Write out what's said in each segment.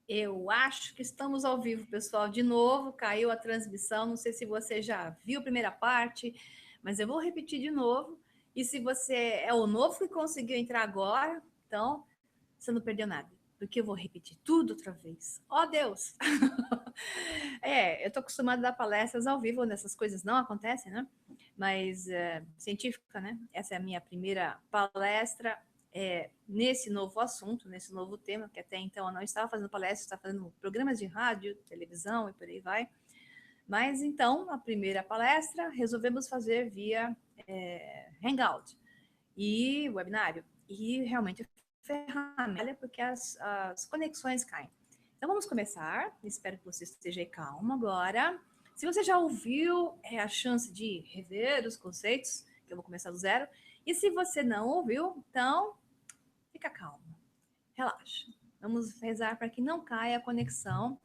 Eu acho que estamos ao vivo, pessoal. De novo, caiu a transmissão. Não sei se você já viu a primeira parte, mas eu vou repetir de novo. E se você é o novo que conseguiu entrar agora, então você não perdeu nada, porque eu vou repetir tudo outra vez. Ó, Deus! Eu tô acostumada a dar palestras ao vivo, onde essas coisas não acontecem, né? Mas científica, né? Essa é a minha primeira palestra nesse novo assunto, nesse novo tema, que até então eu não estava fazendo palestras, estava fazendo programas de rádio, televisão e por aí vai. Mas então, a primeira palestra, resolvemos fazer via Hangout e webinário. E realmente ferramenta, porque as conexões caem. Então vamos começar. Espero que você esteja calmo agora. Se você já ouviu, é a chance de rever os conceitos, que eu vou começar do zero. E se você não ouviu, então fica calmo, relaxa. Vamos rezar para que não caia a conexão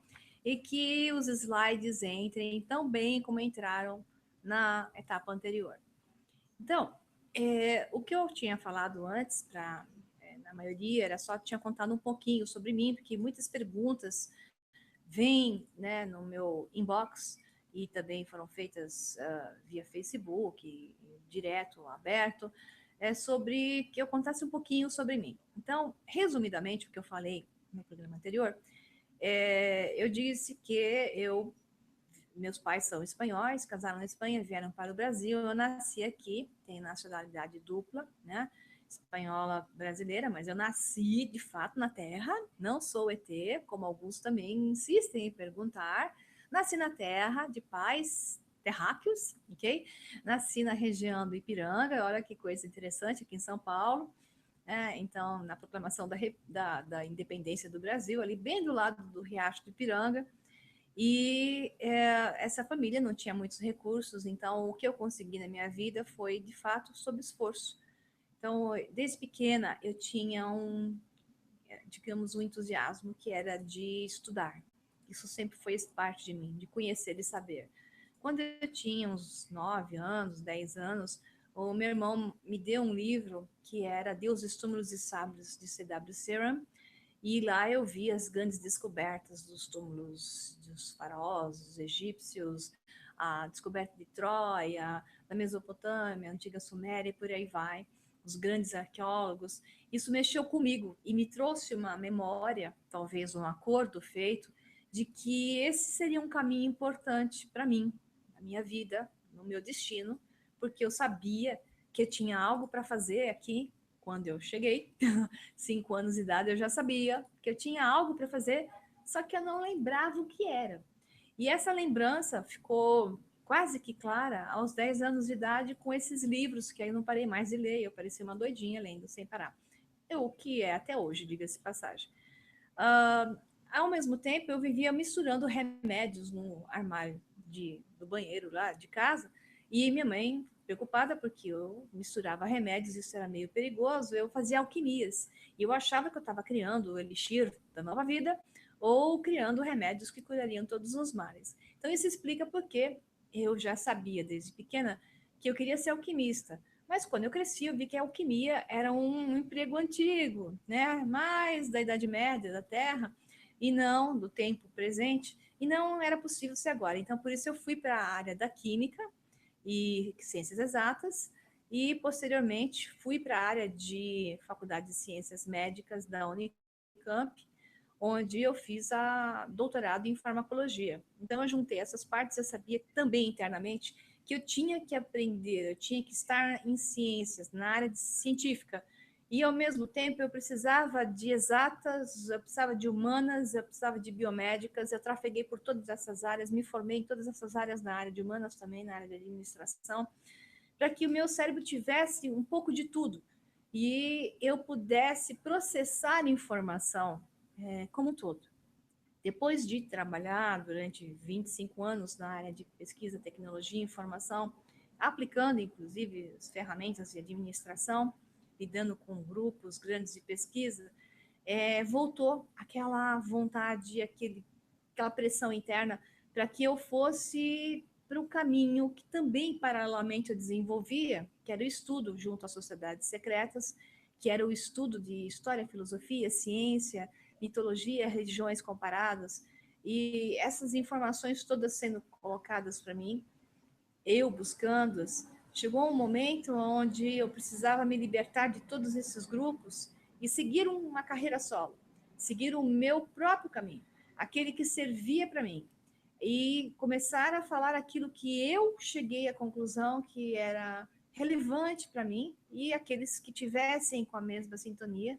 e que os slides entrem tão bem como entraram na etapa anterior. Então, o que eu tinha falado antes, na maioria, era só tinha contado um pouquinho sobre mim, porque muitas perguntas vêm, né, no meu inbox e também foram feitas via Facebook, direto, aberto, sobre que eu contasse um pouquinho sobre mim. Então, resumidamente, o que eu falei no programa anterior, eu disse que meus pais são espanhóis, casaram na Espanha, vieram para o Brasil. Eu nasci aqui, tenho nacionalidade dupla, né? Espanhola brasileira, mas eu nasci de fato na Terra, não sou ET, como alguns também insistem em perguntar. Nasci na Terra, de pais terráqueos, ok? Nasci na região do Ipiranga, olha que coisa interessante, aqui em São Paulo. Então, na proclamação da independência do Brasil, ali bem do lado do Riacho do Ipiranga. E essa família não tinha muitos recursos, então o que eu consegui na minha vida foi, de fato, sob esforço. Então, desde pequena, eu tinha digamos, um entusiasmo que era de estudar. Isso sempre foi parte de mim, de conhecer e saber. Quando eu tinha uns 9 anos, 10 anos, o meu irmão me deu um livro que era Deuses, Túmulos e Sábios, de C.W. Ceram, e lá eu vi as grandes descobertas dos túmulos dos faraós, dos egípcios, a descoberta de Troia, da Mesopotâmia, antiga Suméria e por aí vai, os grandes arqueólogos. Isso mexeu comigo e me trouxe uma memória, talvez um acordo feito, de que esse seria um caminho importante para mim, na minha vida, no meu destino, porque eu sabia que eu tinha algo para fazer aqui quando eu cheguei, 5 anos de idade, eu já sabia que eu tinha algo para fazer, só que eu não lembrava o que era. E essa lembrança ficou quase que clara aos 10 anos de idade com esses livros que aí eu não parei mais de ler, eu parecia uma doidinha lendo sem parar. O que é até hoje, diga-se de passagem. Uh, Ao mesmo tempo, eu vivia misturando remédios no armário do banheiro lá de casa, e minha mãe, preocupada porque eu misturava remédios, isso era meio perigoso, eu fazia alquimias. E eu achava que eu estava criando o elixir da nova vida ou criando remédios que curariam todos os males. Então, isso explica porque eu já sabia desde pequena que eu queria ser alquimista. Mas quando eu cresci, eu vi que a alquimia era um emprego antigo, né? Mais da Idade Média, da Terra, e não do tempo presente, e não era possível ser agora. Então, por isso eu fui para a área da química e ciências exatas, e posteriormente fui para a área de Faculdade de Ciências Médicas da Unicamp, onde eu fiz a doutorado em farmacologia. Então, eu juntei essas partes, eu sabia também internamente que eu tinha que aprender, eu tinha que estar em ciências, na área científica, e ao mesmo tempo eu precisava de exatas, eu precisava de humanas, eu precisava de biomédicas, eu trafeguei por todas essas áreas, me formei em todas essas áreas na área de humanas também, na área de administração, para que o meu cérebro tivesse um pouco de tudo e eu pudesse processar informação como um todo. Depois de trabalhar durante 25 anos na área de pesquisa, tecnologia e informação, aplicando inclusive as ferramentas de administração, lidando com grupos grandes de pesquisa, voltou aquela vontade, aquela pressão interna para que eu fosse para o caminho que também paralelamente eu desenvolvia, que era o estudo junto às sociedades secretas, que era o estudo de história, filosofia, ciência, mitologia, religiões comparadas, e essas informações todas sendo colocadas para mim, eu buscando-as, chegou um momento onde eu precisava me libertar de todos esses grupos e seguir uma carreira solo, seguir o meu próprio caminho, aquele que servia para mim, e começar a falar aquilo que eu cheguei à conclusão que era relevante para mim e aqueles que tivessem com a mesma sintonia,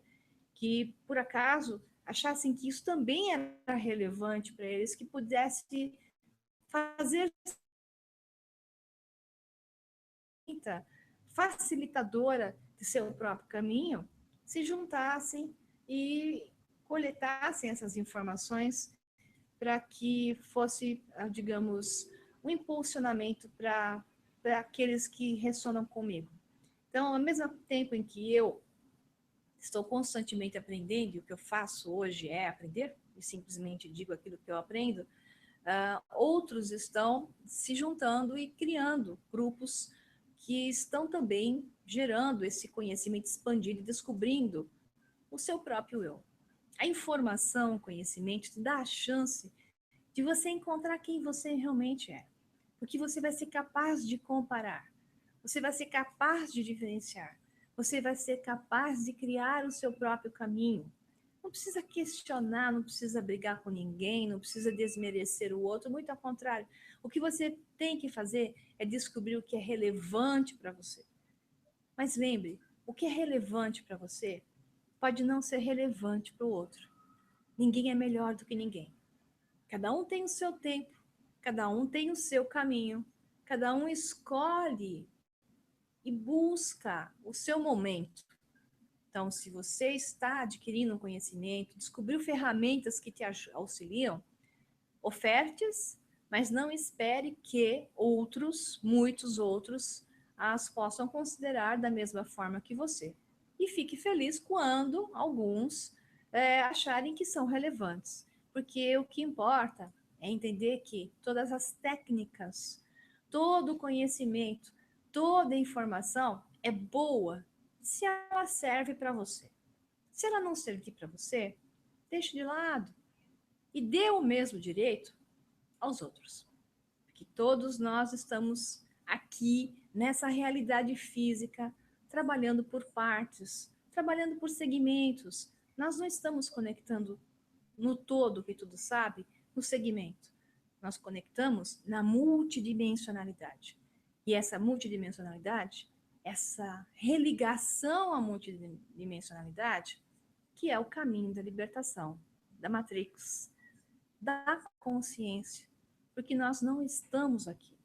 que por acaso achassem que isso também era relevante para eles, que pudesse fazer facilitadora de seu próprio caminho, se juntassem e coletassem essas informações para que fosse, digamos, um impulsionamento para aqueles que ressonam comigo. Então, ao mesmo tempo em que eu estou constantemente aprendendo, e o que eu faço hoje é aprender, e simplesmente digo aquilo que eu aprendo, outros estão se juntando e criando grupos que estão também gerando esse conhecimento expandido e descobrindo o seu próprio eu. A informação, o conhecimento te dá a chance de você encontrar quem você realmente é, porque você vai ser capaz de comparar, você vai ser capaz de diferenciar, você vai ser capaz de criar o seu próprio caminho. Não precisa questionar, não precisa brigar com ninguém, não precisa desmerecer o outro, muito ao contrário. O que você tem que fazer é descobrir o que é relevante para você. Mas lembre, o que é relevante para você pode não ser relevante para o outro. Ninguém é melhor do que ninguém. Cada um tem o seu tempo, cada um tem o seu caminho, cada um escolhe e busca o seu momento. Então, se você está adquirindo um conhecimento, descobriu ferramentas que te auxiliam, oferte-as, mas não espere que outros, muitos outros, as possam considerar da mesma forma que você. E fique feliz quando alguns acharem que são relevantes, porque o que importa é entender que todas as técnicas, todo o conhecimento, toda a informação é boa se ela serve para você. Se ela não servir para você, deixe de lado e dê o mesmo direito aos outros. Porque todos nós estamos aqui nessa realidade física, trabalhando por partes, trabalhando por segmentos. Nós não estamos conectando no todo, que tudo sabe, no segmento. Nós conectamos na multidimensionalidade. E essa multidimensionalidade, essa religação à multidimensionalidade, que é o caminho da libertação, da Matrix, da consciência, porque nós não estamos aqui.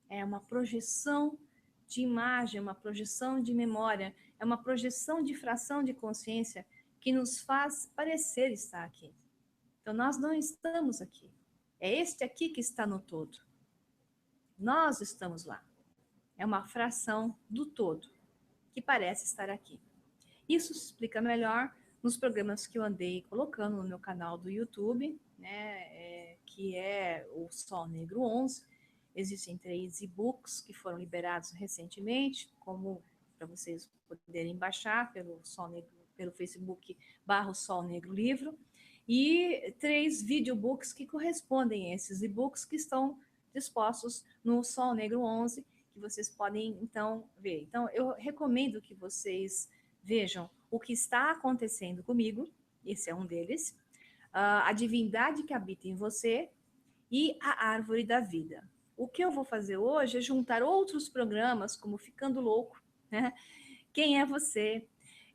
É uma projeção de imagem, uma projeção de memória, é uma projeção de fração de consciência que nos faz parecer estar aqui. Então, nós não estamos aqui. É este aqui que está no todo. Nós estamos lá. É uma fração do todo que parece estar aqui. Isso se explica melhor nos programas que eu andei colocando no meu canal do YouTube, né, que é o Sol Negro 11. Existem 3 e-books que foram liberados recentemente, como para vocês poderem baixar pelo Sol Negro, pelo Facebook /Sol Negro Livro, e 3 videobooks que correspondem a esses e-books que estão dispostos no Sol Negro 11, que vocês podem então ver. Então, eu recomendo que vocês vejam o que está acontecendo comigo, esse é um deles, a divindade que habita em você e a árvore da vida. O que eu vou fazer hoje é juntar outros programas, como Ficando Louco, né? Quem é você?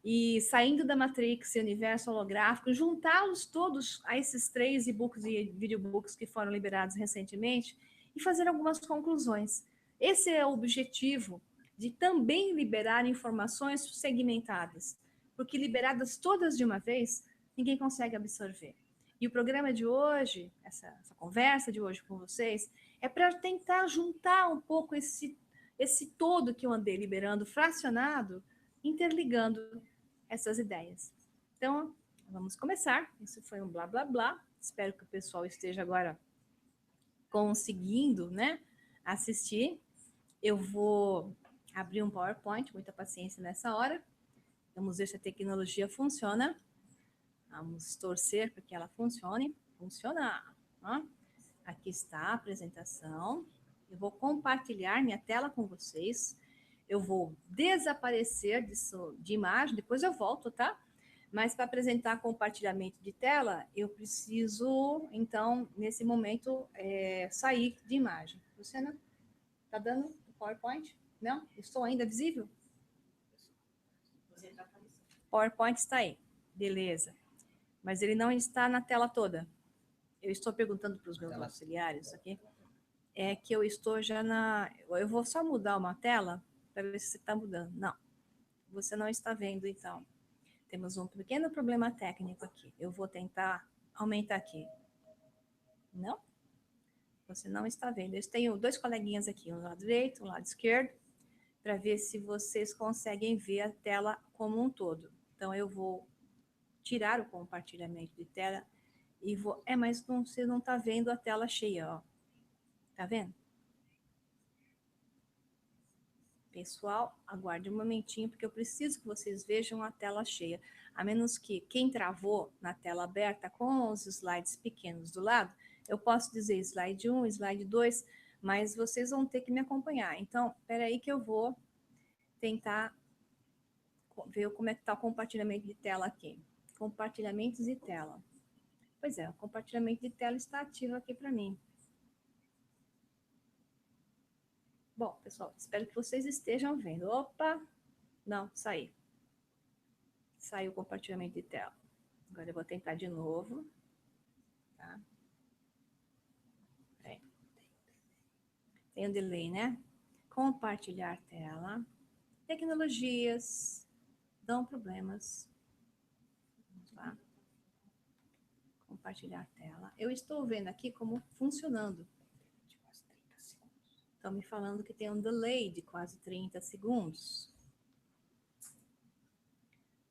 E Saindo da Matrix e Universo Holográfico, juntá-los todos a esses 3 e-books e videobooks que foram liberados recentemente e fazer algumas conclusões. Esse é o objetivo de também liberar informações segmentadas, porque liberadas todas de uma vez, ninguém consegue absorver. E o programa de hoje, essa conversa de hoje com vocês, é para tentar juntar um pouco esse todo que eu andei liberando, fracionado, interligando essas ideias. Então, vamos começar. Isso foi um blá, blá, blá. Espero que o pessoal esteja agora conseguindo, né, assistir. Eu vou abrir um PowerPoint, muita paciência nessa hora. Vamos ver se a tecnologia funciona. Vamos torcer para que ela funcione. Funcionar. Ó. Aqui está a apresentação. Eu vou compartilhar minha tela com vocês. Eu vou desaparecer de imagem, depois eu volto, tá? Mas para apresentar compartilhamento de tela, eu preciso, então, nesse momento, sair de imagem. Luciana, tá dando o PowerPoint? Não? Estou ainda visível? PowerPoint está aí. Beleza. Mas ele não está na tela toda. Eu estou perguntando para os meus auxiliares aqui. É que eu estou já na... Eu vou só mudar uma tela para ver se está mudando. Não. Você não está vendo, então. Temos um pequeno problema técnico aqui. Eu vou tentar aumentar aqui. Não? Você não está vendo. Eu tenho dois coleguinhas aqui, um lado direito, um lado esquerdo, para ver se vocês conseguem ver a tela como um todo. Então, eu vou tirar o compartilhamento de tela e vou... mas não, você não está vendo a tela cheia, ó. Tá vendo? Pessoal, aguarde um momentinho, porque eu preciso que vocês vejam a tela cheia. A menos que quem travou na tela aberta com os slides pequenos do lado, eu posso dizer slide 1, slide 2, mas vocês vão ter que me acompanhar. Então, espera aí que eu vou tentar ver como é que está o compartilhamento de tela aqui. Compartilhamentos de tela. Pois é, o compartilhamento de tela está ativo aqui para mim. Bom, pessoal, espero que vocês estejam vendo. Opa! Não, saí. Saiu o compartilhamento de tela. Agora eu vou tentar de novo. Tá? Tem um delay, né? Compartilhar tela. Tecnologias dão problemas. Vamos lá. Compartilhar tela. Eu estou vendo aqui como funcionando. Estão me falando que tem um delay de quase 30 segundos.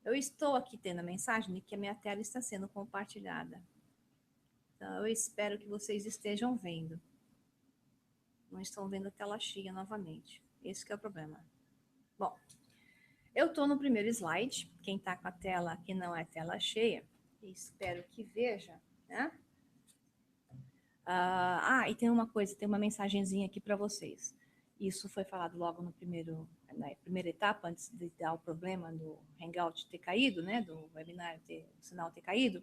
Eu estou aqui tendo a mensagem de que a minha tela está sendo compartilhada. Então, eu espero que vocês estejam vendo. Não estão vendo a tela cheia novamente. Esse que é o problema. Bom, eu estou no primeiro slide. Quem está com a tela que não é tela cheia, espero que veja, né? E tem uma coisa, tem uma mensagenzinha aqui para vocês. Isso foi falado logo na primeira etapa, antes de dar o problema do Hangout ter caído, né? Do webinar, o sinal ter caído.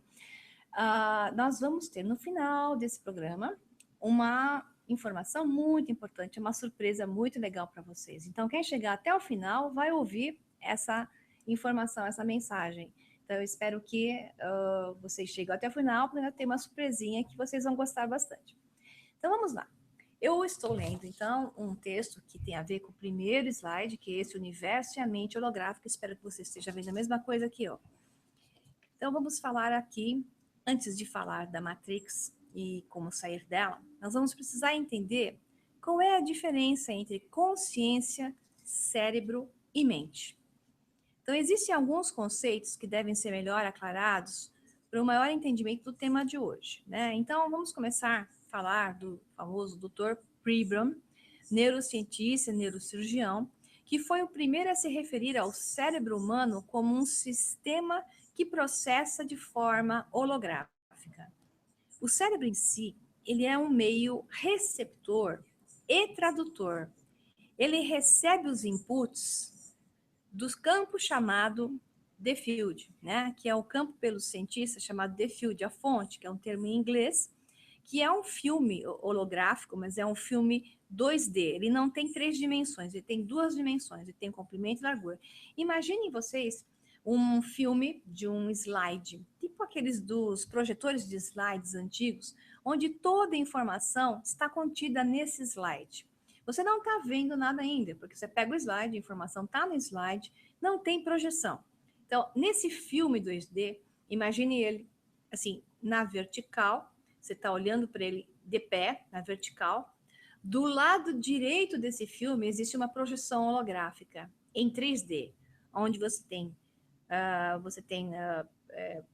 Nós vamos ter no final desse programa uma informação muito importante, uma surpresa muito legal para vocês. Então, quem chegar até o final vai ouvir essa informação, essa mensagem. Então, eu espero que vocês cheguem até o final para ter uma surpresinha que vocês vão gostar bastante. Então, vamos lá. Eu estou lendo, então, um texto que tem a ver com o primeiro slide, que é esse universo e a mente holográfica. Espero que você esteja vendo a mesma coisa aqui, ó. Então, vamos falar aqui, antes de falar da Matrix e como sair dela, nós vamos precisar entender qual é a diferença entre consciência, cérebro e mente. Então, existem alguns conceitos que devem ser melhor aclarados para um maior entendimento do tema de hoje, né? Então, vamos começar a falar do famoso Dr. Pribram, neurocientista e neurocirurgião, que foi o primeiro a se referir ao cérebro humano como um sistema que processa de forma holográfica. O cérebro em si, ele é um meio receptor e tradutor. Ele recebe os inputs do campo chamado the field, né? Que é o campo pelos cientistas chamado the field, a fonte, que é um termo em inglês, que é um filme holográfico, mas é um filme 2D. Ele não tem 3 dimensões, ele tem 2 dimensões, ele tem comprimento e largura. Imaginem vocês um filme de um slide, tipo aqueles dos projetores de slides antigos, onde toda a informação está contida nesse slide. Você não está vendo nada ainda, porque você pega o slide, a informação está no slide, não tem projeção. Então, nesse filme 2D, imagine ele, assim, na vertical, você está olhando para ele de pé, na vertical. Do lado direito desse filme, existe uma projeção holográfica em 3D, onde você tem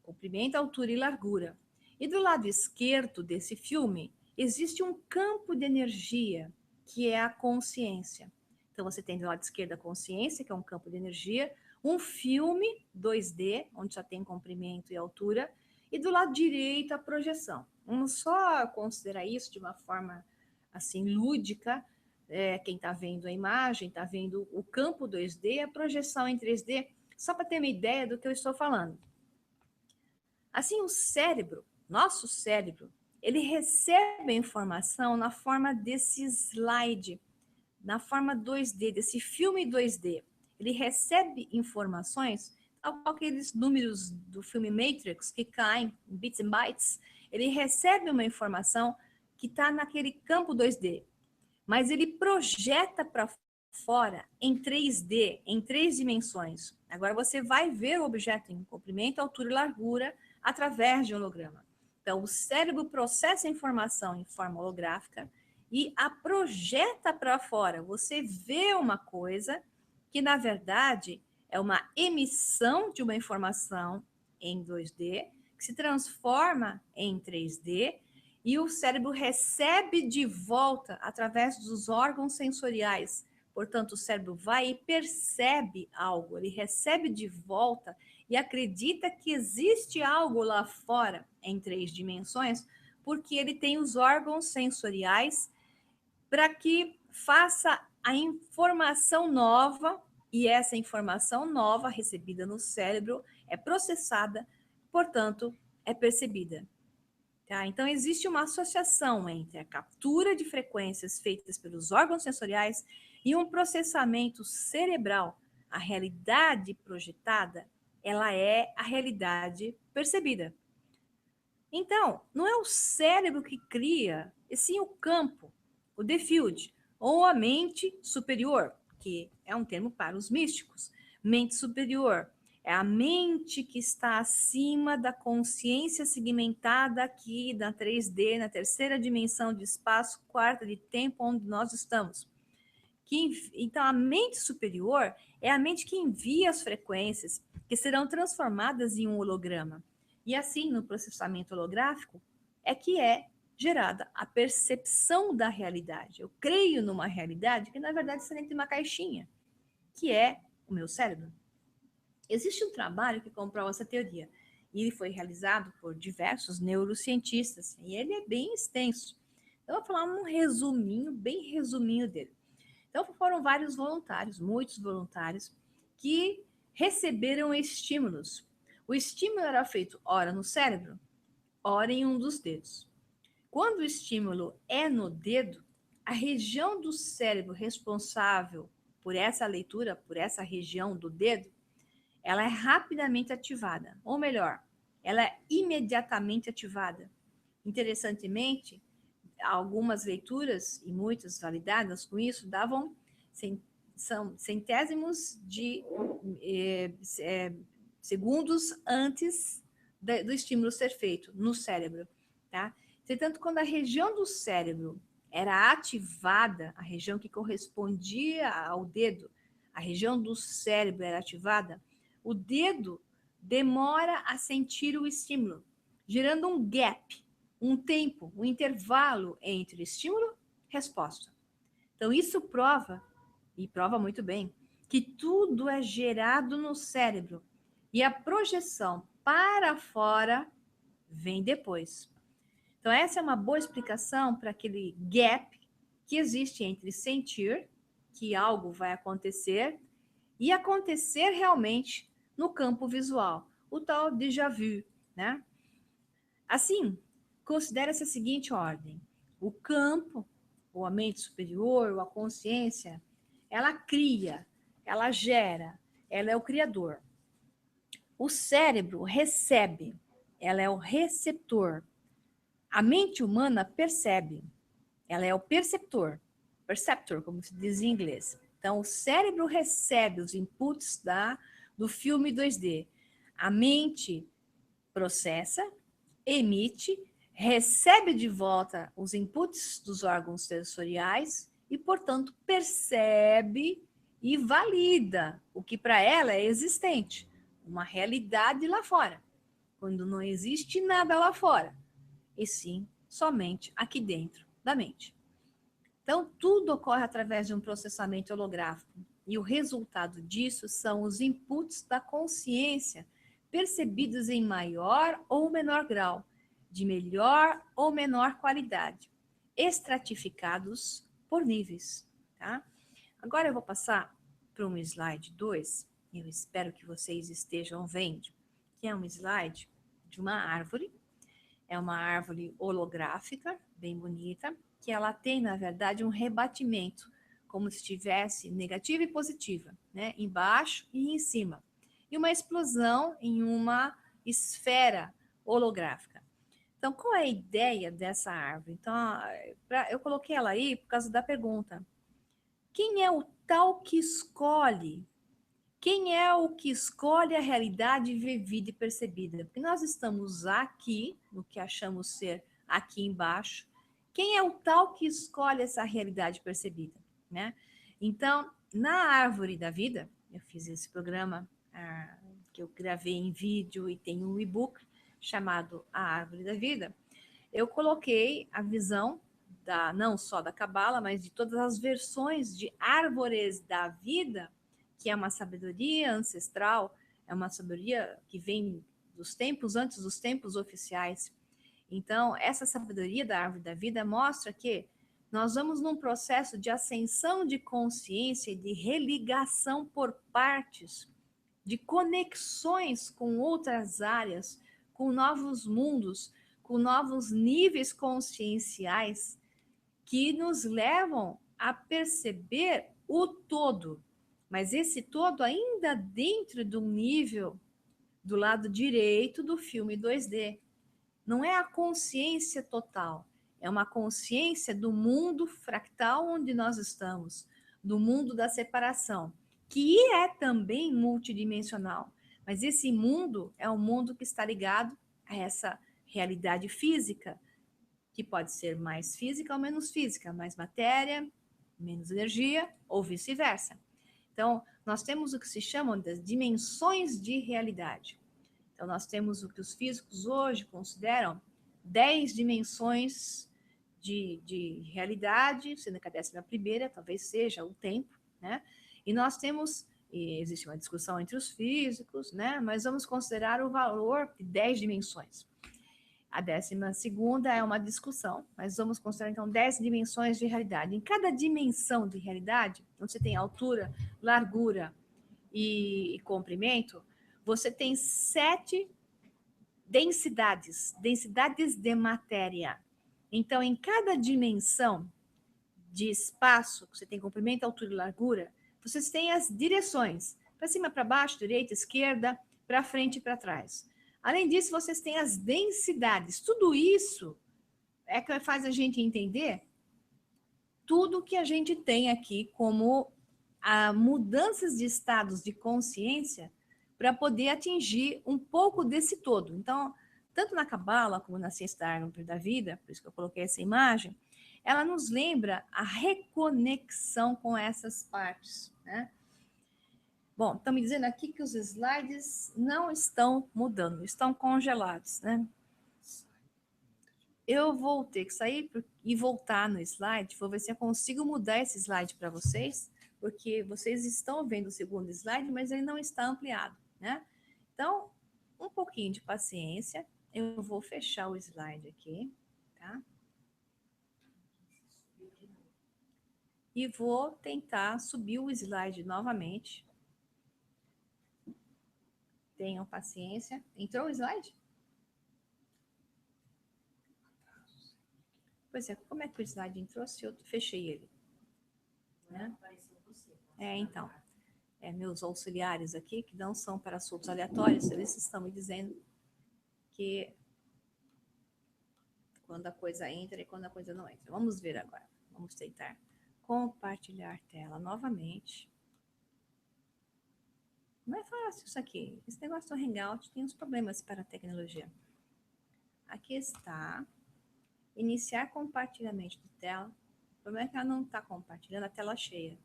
comprimento, altura e largura. E do lado esquerdo desse filme, existe um campo de energia, que é a consciência. Então, você tem do lado esquerdo a consciência, que é um campo de energia, um filme 2D, onde só tem comprimento e altura, e do lado direito a projeção. Vamos só considerar isso de uma forma assim lúdica. Quem está vendo a imagem, está vendo o campo 2D, a projeção em 3D, só para ter uma ideia do que eu estou falando. Assim, o cérebro, nosso cérebro, ele recebe a informação na forma desse slide, na forma 2D, desse filme 2D. Ele recebe informações, aqueles números do filme Matrix que caem em bits and bytes, ele recebe uma informação que está naquele campo 2D, mas ele projeta para fora em 3D, em 3 dimensões. Agora você vai ver o objeto em comprimento, altura e largura através de holograma. Então, o cérebro processa a informação em forma holográfica e a projeta para fora. Você vê uma coisa que, na verdade, é uma emissão de uma informação em 2D, que se transforma em 3D, e o cérebro recebe de volta através dos órgãos sensoriais. Portanto, o cérebro vai e percebe algo, ele recebe de volta e acredita que existe algo lá fora em 3 dimensões, porque ele tem os órgãos sensoriais para que faça a informação nova, e essa informação nova recebida no cérebro é processada, portanto, é percebida. Tá? Então, existe uma associação entre a captura de frequências feitas pelos órgãos sensoriais e um processamento cerebral. A realidade projetada, ela é a realidade percebida. Então, não é o cérebro que cria, e sim o campo, o the field, ou a mente superior, que é um termo para os místicos. Mente superior é a mente que está acima da consciência segmentada aqui na 3D, na terceira dimensão de espaço, quarta de tempo, onde nós estamos. Então, a mente superior é a mente que envia as frequências que serão transformadas em um holograma. E assim, no processamento holográfico, é que é gerada a percepção da realidade. Eu creio numa realidade que, na verdade, está dentro de uma caixinha, que é o meu cérebro. Existe um trabalho que comprova essa teoria, e ele foi realizado por diversos neurocientistas, e ele é bem extenso. Eu vou falar um resuminho, bem resuminho dele. Então, foram vários voluntários, muitos voluntários, que receberam estímulos. O estímulo era feito ora no cérebro, ora em um dos dedos. Quando o estímulo é no dedo, a região do cérebro responsável por essa leitura, por essa região do dedo, ela é rapidamente ativada, ou melhor, ela é imediatamente ativada. Interessantemente, algumas leituras, e muitas validadas com isso, davam são centésimos de segundos antes do estímulo ser feito no cérebro. Tá? Portanto, quando a região do cérebro era ativada, a região que correspondia ao dedo, a região do cérebro era ativada, o dedo demora a sentir o estímulo, gerando um gap, um tempo, um intervalo entre estímulo e resposta. Então, isso prova, e prova muito bem, que tudo é gerado no cérebro e a projeção para fora vem depois. Então, essa é uma boa explicação para aquele gap que existe entre sentir que algo vai acontecer e acontecer realmente no campo visual, o tal déjà vu, né? Assim, considera-se a seguinte ordem: o campo, ou a mente superior, ou a consciência, ela cria, ela gera, ela é o criador. O cérebro recebe, ela é o receptor. A mente humana percebe, ela é o perceptor, perceptor, como se diz em inglês. Então, o cérebro recebe os inputs do filme 2D. A mente processa, emite, recebe de volta os inputs dos órgãos sensoriais e, portanto, percebe e valida o que para ela é existente, uma realidade lá fora, quando não existe nada lá fora, e sim somente aqui dentro da mente. Então, tudo ocorre através de um processamento holográfico. E o resultado disso são os inputs da consciência, percebidos em maior ou menor grau, de melhor ou menor qualidade, estratificados por níveis, tá? Agora eu vou passar para um slide 2, eu espero que vocês estejam vendo, que é um slide de uma árvore, é uma árvore holográfica, bem bonita, que ela tem, na verdade, um rebatimento, como se tivesse negativa e positiva, né? Embaixo e em cima. E uma explosão em uma esfera holográfica. Então, qual é a ideia dessa árvore? Então, eu coloquei ela aí por causa da pergunta. Quem é o tal que escolhe? Quem é o que escolhe a realidade vivida e percebida? Porque nós estamos aqui, no que achamos ser aqui embaixo. Quem é o tal que escolhe essa realidade percebida, né? Então, na árvore da vida, eu fiz esse programa que eu gravei em vídeo e tem um e-book chamado A Árvore da Vida. Eu coloquei a visão não só da Cabala, mas de todas as versões de árvores da vida, que é uma sabedoria ancestral, é uma sabedoria que vem dos tempos antes dos tempos oficiais. Então, essa sabedoria da árvore da vida mostra que nós vamos num processo de ascensão de consciência e de religação por partes, de conexões com outras áreas, com novos mundos, com novos níveis conscienciais que nos levam a perceber o todo, mas esse todo ainda dentro do nível do lado direito do filme 2D. Não é a consciência total, é uma consciência do mundo fractal onde nós estamos, do mundo da separação, que é também multidimensional. Mas esse mundo é um mundo que está ligado a essa realidade física, que pode ser mais física ou menos física, mais matéria, menos energia, ou vice-versa. Então, nós temos o que se chamam das dimensões de realidade. Então, nós temos o que os físicos hoje consideram 10 dimensões de realidade, sendo que a 11ª talvez seja o tempo, né? E nós temos, existe uma discussão entre os físicos, né? Mas vamos considerar o valor de 10 dimensões. A 12ª é uma discussão, mas vamos considerar então 10 dimensões de realidade. Em cada dimensão de realidade, onde você tem altura, largura e comprimento, você tem 7 densidades de matéria. Então, em cada dimensão de espaço, você tem comprimento, altura e largura, vocês têm as direções, para cima, para baixo, direita, esquerda, para frente e para trás. Além disso, vocês têm as densidades. Tudo isso é que faz a gente entender tudo que a gente tem aqui como mudanças de estados de consciência para poder atingir um pouco desse todo. Então, tanto na Cabala como na ciência da árvore da vida, por isso que eu coloquei essa imagem, ela nos lembra a reconexão com essas partes, né? Bom, estão me dizendo aqui que os slides não estão mudando, estão congelados, né? Eu vou ter que sair e voltar no slide, vou ver se eu consigo mudar esse slide para vocês, porque vocês estão vendo o segundo slide, mas ele não está ampliado, né? Então, um pouquinho de paciência, eu vou fechar o slide aqui, tá? E vou tentar subir o slide novamente. Tenham paciência. Entrou o slide? Pois é, como é que o slide entrou se eu fechei ele? Né? Então. Meus auxiliares aqui, que não são para assuntos aleatórios, eles estão me dizendo que quando a coisa entra e quando a coisa não entra. Vamos ver agora. Vamos tentar compartilhar tela novamente. Não é fácil isso aqui. Esse negócio do Hangout tem uns problemas para a tecnologia. Aqui está. Iniciar compartilhamento de tela. O problema é que ela não está compartilhando a tela cheia.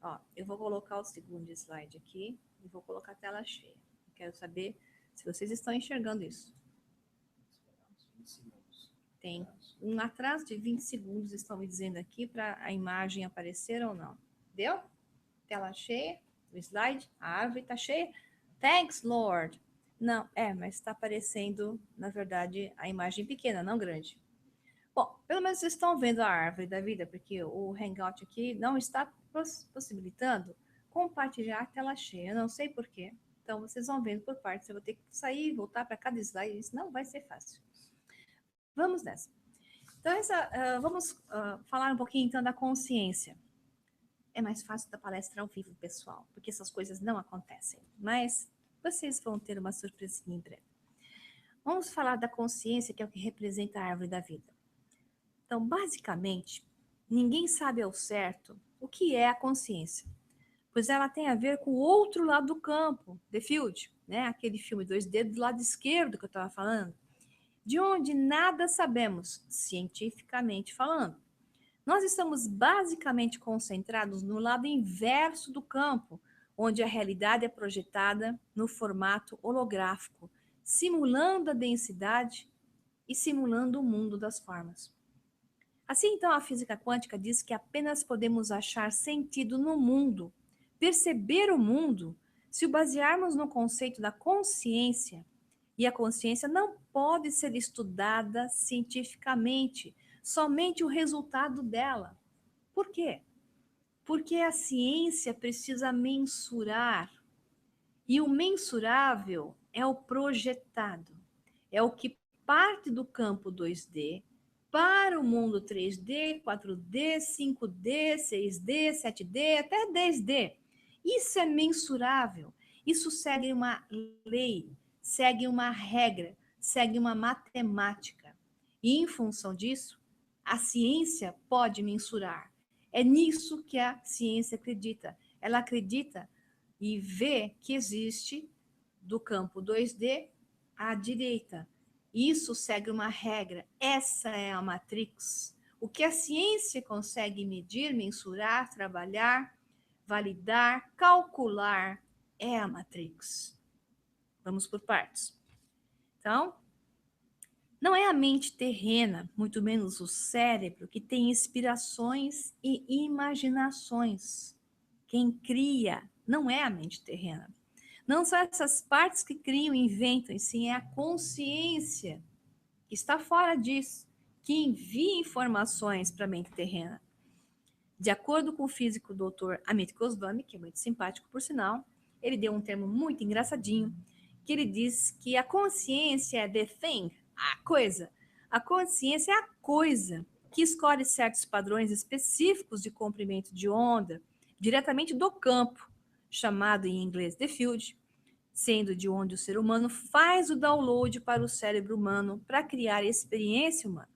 Ó, eu vou colocar o segundo slide aqui e vou colocar a tela cheia. Eu quero saber se vocês estão enxergando isso. Tem um atraso de 20 segundos, estão me dizendo aqui, para a imagem aparecer ou não. Deu? tela cheia, o slide, a árvore está cheia. Thanks, Lord. Não, mas está aparecendo, na verdade, a imagem pequena, não grande. Bom, pelo menos vocês estão vendo a árvore da vida, porque o Hangout aqui não está possibilitando compartilhar a tela cheia. Eu não sei por quê. Então, vocês vão vendo por partes. Eu vou ter que sair e voltar para cada slide. Isso não vai ser fácil. Vamos nessa. Então, vamos falar um pouquinho, então, da consciência. É mais fácil da palestra ao vivo, pessoal, porque essas coisas não acontecem. Mas vocês vão ter uma surpresinha em breve. Vamos falar da consciência, que é o que representa a árvore da vida. Então, basicamente, ninguém sabe ao certo o que é a consciência, pois ela tem a ver com o outro lado do campo, The Field, né? Aquele filme 2D do lado esquerdo que eu estava falando, de onde nada sabemos, cientificamente falando. Nós estamos basicamente concentrados no lado inverso do campo, onde a realidade é projetada no formato holográfico, simulando a densidade e simulando o mundo das formas. Assim, então, a física quântica diz que apenas podemos achar sentido no mundo, perceber o mundo, se o basearmos no conceito da consciência. E a consciência não pode ser estudada cientificamente, somente o resultado dela. Por quê? Porque a ciência precisa mensurar, e o mensurável é o projetado, é o que parte do campo 2D para o mundo 3D, 4D, 5D, 6D, 7D, até 10D. Isso é mensurável. Isso segue uma lei, segue uma regra, segue uma matemática. E, em função disso, a ciência pode mensurar. É nisso que a ciência acredita. Ela acredita e vê que existe do campo 2D à direita. Isso segue uma regra. Essa é a matrix. O que a ciência consegue medir, mensurar, trabalhar, validar, calcular é a matrix. Vamos por partes. Então, não é a mente terrena, muito menos o cérebro, que tem inspirações e imaginações. Quem cria não é a mente terrena. Não são essas partes que criam e inventam, e sim é a consciência que está fora disso, que envia informações para a mente terrena. De acordo com o físico Dr. Amit Goswami, que é muito simpático por sinal, ele deu um termo muito engraçadinho, que ele diz que a consciência é the thing, a coisa. A consciência é a coisa que escolhe certos padrões específicos de comprimento de onda diretamente do campo, chamado em inglês the field, sendo de onde o ser humano faz o download para o cérebro humano para criar a experiência humana.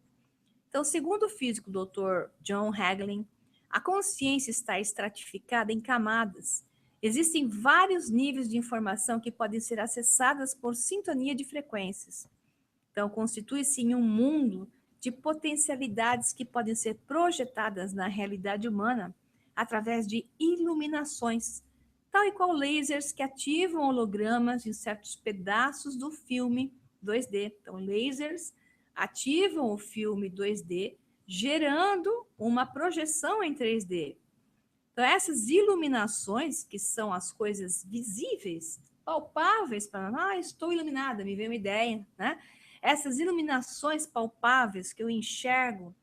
Então, segundo o físico Dr. John Hagelin, a consciência está estratificada em camadas. Existem vários níveis de informação que podem ser acessadas por sintonia de frequências. Então, constitui-se em um mundo de potencialidades que podem ser projetadas na realidade humana através de iluminações, tal e qual lasers que ativam hologramas em certos pedaços do filme 2D. Então, lasers ativam o filme 2D, gerando uma projeção em 3D. Então, essas iluminações, que são as coisas visíveis, palpáveis para nós, estou iluminada, me veio uma ideia, né? Essas iluminações palpáveis que eu enxergo,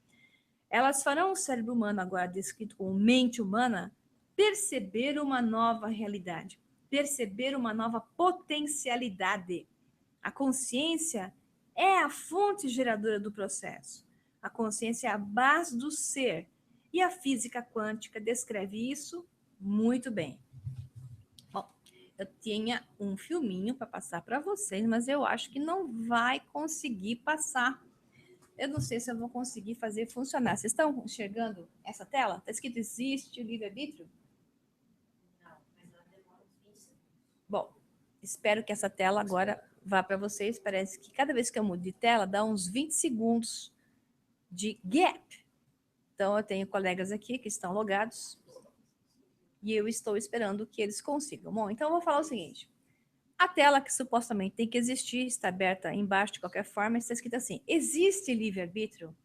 elas farão o cérebro humano, agora descrito como mente humana, perceber uma nova realidade, perceber uma nova potencialidade. A consciência é a fonte geradora do processo. A consciência é a base do ser. E a física quântica descreve isso muito bem. Bom, eu tinha um filminho para passar para vocês, mas eu acho que não vai conseguir passar. Eu não sei se eu vou conseguir fazer funcionar. Vocês estão enxergando essa tela? Está escrito existe o livre-arbítrio? Não, mas ela demora uns 20 segundos. Bom, espero que essa tela agora vá para vocês. Parece que cada vez que eu mudo de tela, dá uns 20 segundos de gap. Então, eu tenho colegas aqui que estão logados e eu estou esperando que eles consigam. Bom, então eu vou falar o seguinte. A tela que supostamente tem que existir, está aberta embaixo de qualquer forma, está escrito assim, existe livre-arbítrio?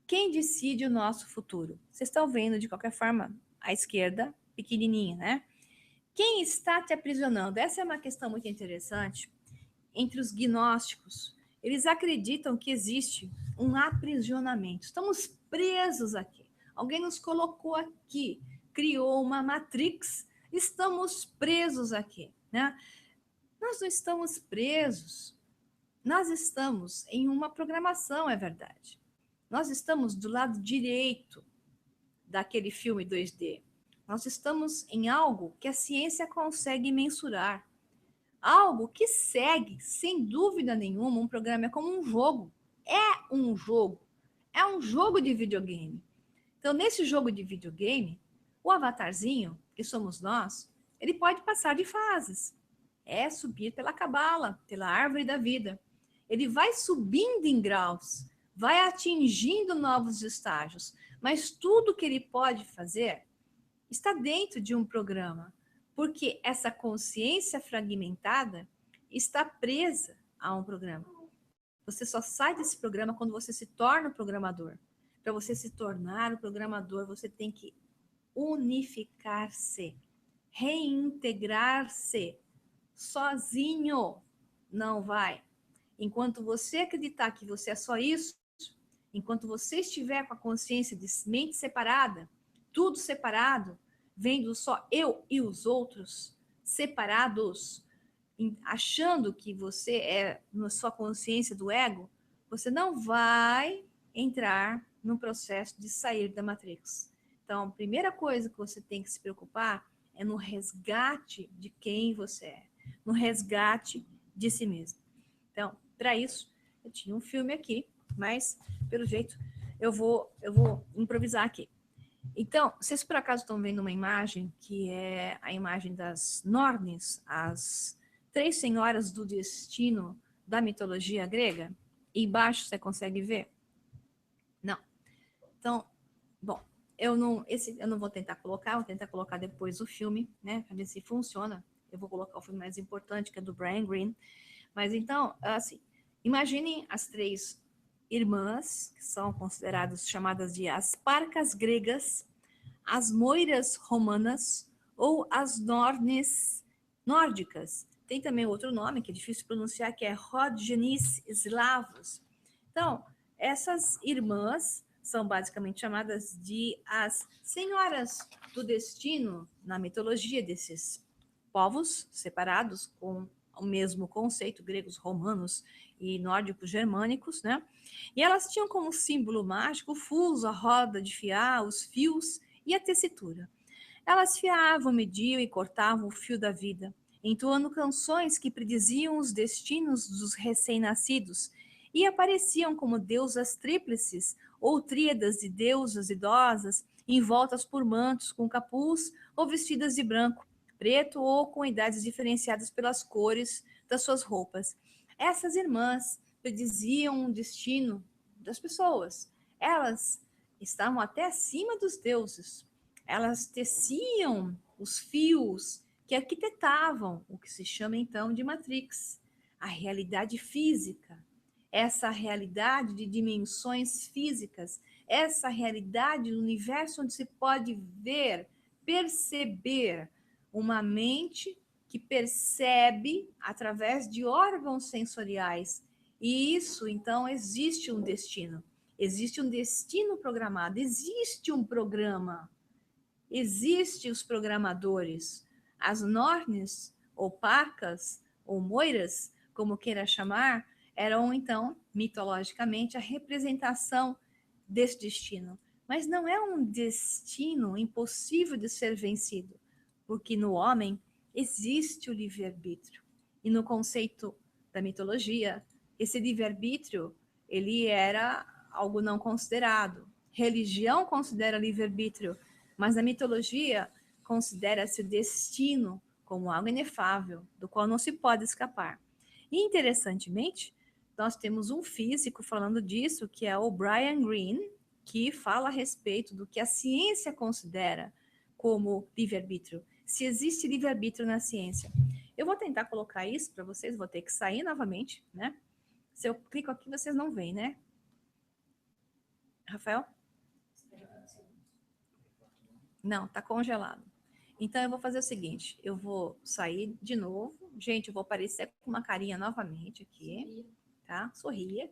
Quem decide o nosso futuro? Vocês estão vendo, de qualquer forma, à esquerda, pequenininha, né? Quem está te aprisionando? Essa é uma questão muito interessante. Entre os gnósticos, eles acreditam que existe um aprisionamento. Estamos presos aqui. Alguém nos colocou aqui, criou uma matrix, estamos presos aqui, né? Nós não estamos presos. Nós estamos em uma programação, é verdade. Nós estamos do lado direito daquele filme 2D. Nós estamos em algo que a ciência consegue mensurar. Algo que segue, sem dúvida nenhuma, um programa é como um jogo. É um jogo. É um jogo de videogame. Então, nesse jogo de videogame, o avatarzinho, que somos nós, ele pode passar de fases. É subir pela cabala, pela árvore da vida. Ele vai subindo em graus, vai atingindo novos estágios, mas tudo que ele pode fazer está dentro de um programa, porque essa consciência fragmentada está presa a um programa. Você só sai desse programa quando você se torna o programador. Para você se tornar o programador, você tem que unificar-se, reintegrar-se. Sozinho não vai. Enquanto você acreditar que você é só isso, enquanto você estiver com a consciência de mente separada, tudo separado, vendo só eu e os outros separados, achando que você é na sua consciência do ego, você não vai entrar no processo de sair da Matrix. Então, a primeira coisa que você tem que se preocupar é no resgate de quem você é, no resgate de si mesmo. Então, para isso, eu tinha um filme aqui, mas, pelo jeito, eu vou improvisar aqui. Então, vocês por acaso estão vendo uma imagem que é a imagem das Nornes, as 3 senhoras do destino da mitologia grega? E embaixo você consegue ver? Não. Então, bom, eu não vou tentar colocar, vou tentar colocar depois o filme, né, para ver se funciona. Eu vou colocar o filme mais importante, que é do Brian Greene. Mas então, assim, imaginem as 3 irmãs, que são consideradas chamadas de as parcas gregas, as moiras romanas ou as nornes nórdicas. Tem também outro nome que é difícil pronunciar, que é Rodgenis eslavos. Então, essas irmãs são basicamente chamadas de as senhoras do destino na mitologia desses povos separados com o mesmo conceito, gregos, romanos e nórdicos germânicos, né? E elas tinham como símbolo mágico o fuso, a roda de fiar, os fios e a tessitura. Elas fiavam, mediam e cortavam o fio da vida, entoando canções que prediziam os destinos dos recém-nascidos e apareciam como deusas tríplices ou tríadas de deusas idosas, envoltas por mantos com capuz ou vestidas de branco, preto ou com idades diferenciadas pelas cores das suas roupas. Essas irmãs prediziam o destino das pessoas. Elas estavam até acima dos deuses. Elas teciam os fios que arquitetavam o que se chama então de Matrix, a realidade física, essa realidade de dimensões físicas, essa realidade do universo onde se pode ver, perceber uma mente que percebe através de órgãos sensoriais. E isso, então, existe um destino. Existe um destino programado, existe um programa. Existem os programadores. As Nornes, ou Parcas, ou Moiras, como queira chamar, eram, então, mitologicamente, a representação desse destino. Mas não é um destino impossível de ser vencido, porque no homem existe o livre-arbítrio. E no conceito da mitologia, esse livre-arbítrio, ele era algo não considerado. Religião considera livre-arbítrio, mas a mitologia considera-se o destino como algo inefável, do qual não se pode escapar. E, interessantemente, nós temos um físico falando disso, que é o Brian Greene, que fala a respeito do que a ciência considera como livre-arbítrio. Se existe livre-arbítrio na ciência. Eu vou tentar colocar isso para vocês, vou ter que sair novamente, né? Se eu clico aqui, vocês não veem, né? Rafael? Não, tá congelado. Então, eu vou fazer o seguinte, eu vou sair de novo. Gente, eu vou aparecer com uma carinha novamente aqui, tá? Sorria.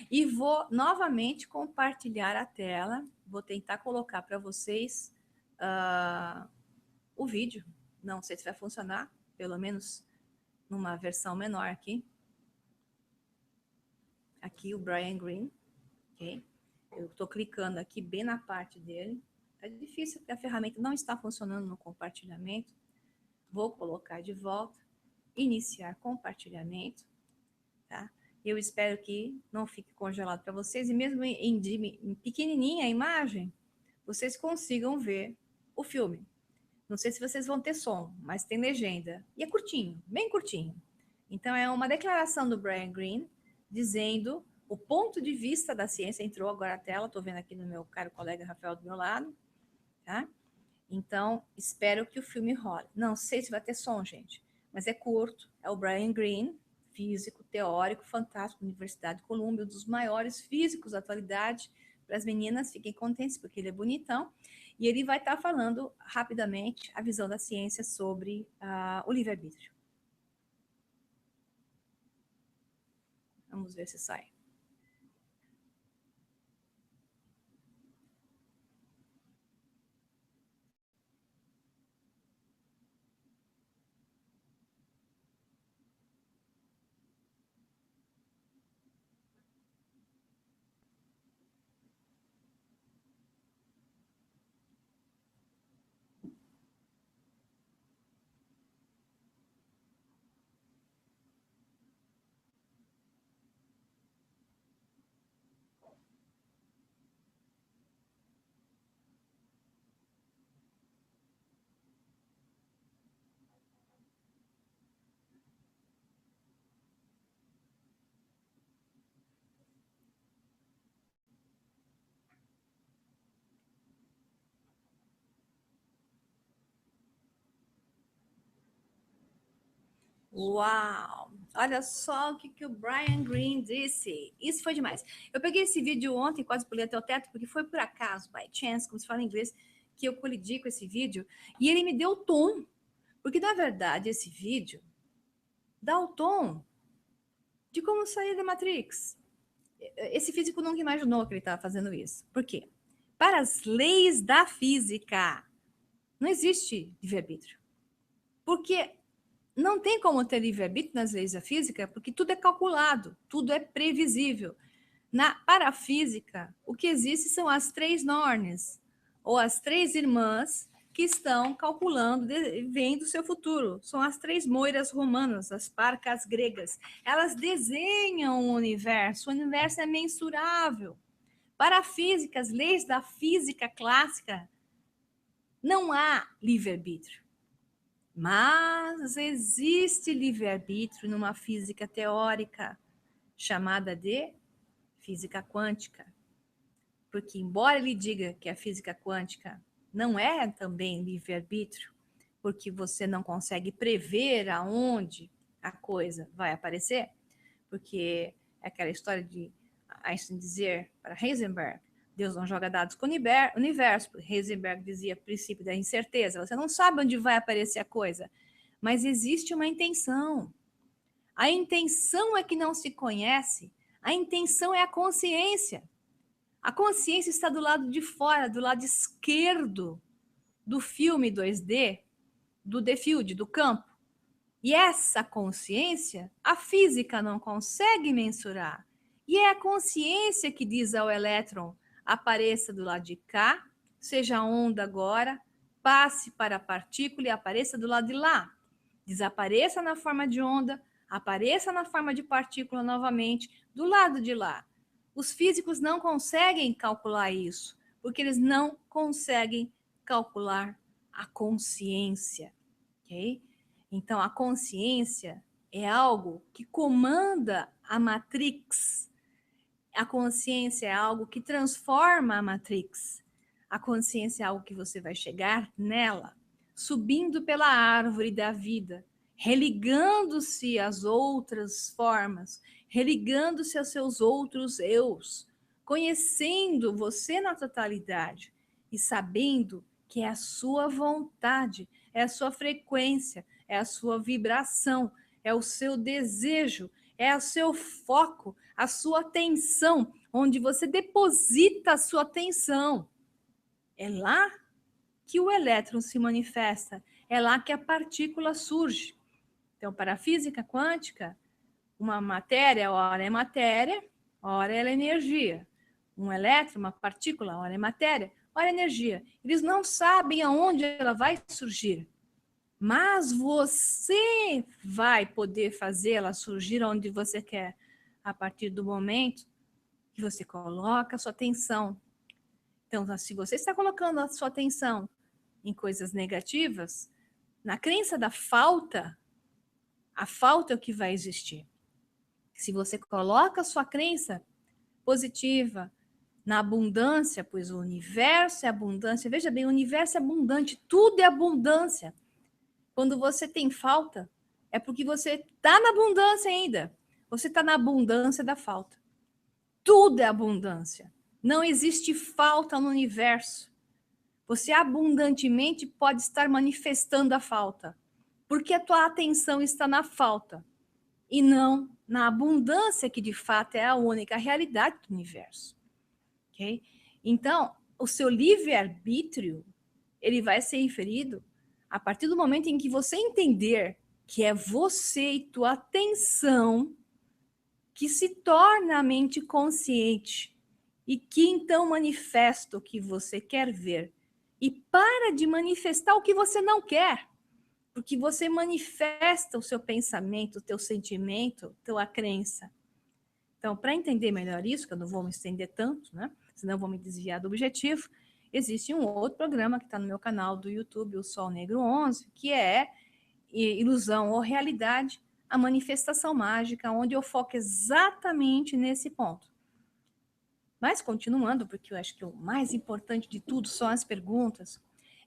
E vou novamente compartilhar a tela. Vou tentar colocar para vocês o vídeo. Não sei se vai funcionar, pelo menos numa versão menor aqui. Aqui o Brian Greene, ok? Eu estou clicando aqui bem na parte dele. É difícil porque a ferramenta não está funcionando no compartilhamento. Vou colocar de volta, iniciar compartilhamento, tá? Eu espero que não fique congelado para vocês e mesmo em pequenininha a imagem, vocês consigam ver o filme. Não sei se vocês vão ter som, mas tem legenda. E é curtinho, bem curtinho. Então é uma declaração do Brian Greene dizendo o ponto de vista da ciência. Entrou agora a tela, estou vendo aqui no meu caro colega Rafael do meu lado, tá? Então, espero que o filme role. Não sei se vai ter som, gente, mas é curto. É o Brian Greene, físico, teórico, fantástico, Universidade de Columbia, um dos maiores físicos da atualidade. Para as meninas, fiquem contentes, porque ele é bonitão. E ele vai estar falando rapidamente a visão da ciência sobre o livre-arbítrio. Vamos ver se sai. Uau! Olha só o que o Brian Greene disse. Isso foi demais. Eu peguei esse vídeo ontem, quase pulei até o teto, porque foi por acaso, by chance, como se fala em inglês, que eu colidi com esse vídeo. E ele me deu o tom. Porque, na verdade, esse vídeo dá o tom de como sair da Matrix. Esse físico nunca imaginou que ele estava fazendo isso. Por quê? Para as leis da física, não existe livre-arbítrio. Porque não tem como ter livre-arbítrio nas leis da física, porque tudo é calculado, tudo é previsível. Para a física, o que existe são as três Nornes, ou as três irmãs que estão calculando, vendo o seu futuro. São as três moiras romanas, as parcas gregas. Elas desenham o universo é mensurável. Para a física, as leis da física clássica, não há livre-arbítrio. Mas existe livre-arbítrio numa física teórica chamada de física quântica. Porque, embora ele diga que a física quântica não é também livre-arbítrio, porque você não consegue prever aonde a coisa vai aparecer, porque é aquela história de Einstein dizer para Heisenberg, Deus não joga dados com o universo. Heisenberg dizia princípio da incerteza. Você não sabe onde vai aparecer a coisa, mas existe uma intenção. A intenção é que não se conhece. A intenção é a consciência. A consciência está do lado de fora, do lado esquerdo do filme 2D, do The Field, do campo. E essa consciência, a física não consegue mensurar. E é a consciência que diz ao elétron: apareça do lado de cá, seja onda agora, passe para a partícula e apareça do lado de lá. Desapareça na forma de onda, apareça na forma de partícula novamente, do lado de lá. Os físicos não conseguem calcular isso, porque eles não conseguem calcular a consciência, ok? Então, a consciência é algo que comanda a matrix. A consciência é algo que transforma a matrix. A consciência é algo que você vai chegar nela, subindo pela árvore da vida, religando-se às outras formas, religando-se aos seus outros eus, conhecendo você na totalidade e sabendo que é a sua vontade, é a sua frequência, é a sua vibração, é o seu desejo, é o seu foco, a sua atenção, onde você deposita a sua atenção. É lá que o elétron se manifesta, é lá que a partícula surge. Então, para a física quântica, uma matéria, ora é matéria, ora ela é energia. Um elétron, uma partícula, ora é matéria, ora é energia. Eles não sabem aonde ela vai surgir, mas você vai poder fazê-la surgir onde você quer, a partir do momento que você coloca a sua atenção. Então, se você está colocando a sua atenção em coisas negativas, na crença da falta, a falta é o que vai existir. Se você coloca a sua crença positiva na abundância, pois o universo é abundância. Veja bem, o universo é abundante, tudo é abundância. Quando você tem falta, é porque você está na abundância ainda. Você está na abundância da falta. Tudo é abundância. Não existe falta no universo. Você abundantemente pode estar manifestando a falta, porque a tua atenção está na falta e não na abundância, que de fato é a única realidade do universo. Ok? Então, o seu livre-arbítrio, ele vai ser inferido a partir do momento em que você entender que é você e tua atenção que se torna a mente consciente e que então manifesta o que você quer ver e para de manifestar o que você não quer, porque você manifesta o seu pensamento, o teu sentimento, a tua crença. Então, para entender melhor isso, que eu não vou me estender tanto, né? Senão eu vou me desviar do objetivo, existe um outro programa que está no meu canal do YouTube, o Sol Negro 11, que é Ilusão ou Realidade, a manifestação mágica, onde eu foco exatamente nesse ponto. Mas continuando, porque eu acho que o mais importante de tudo são as perguntas,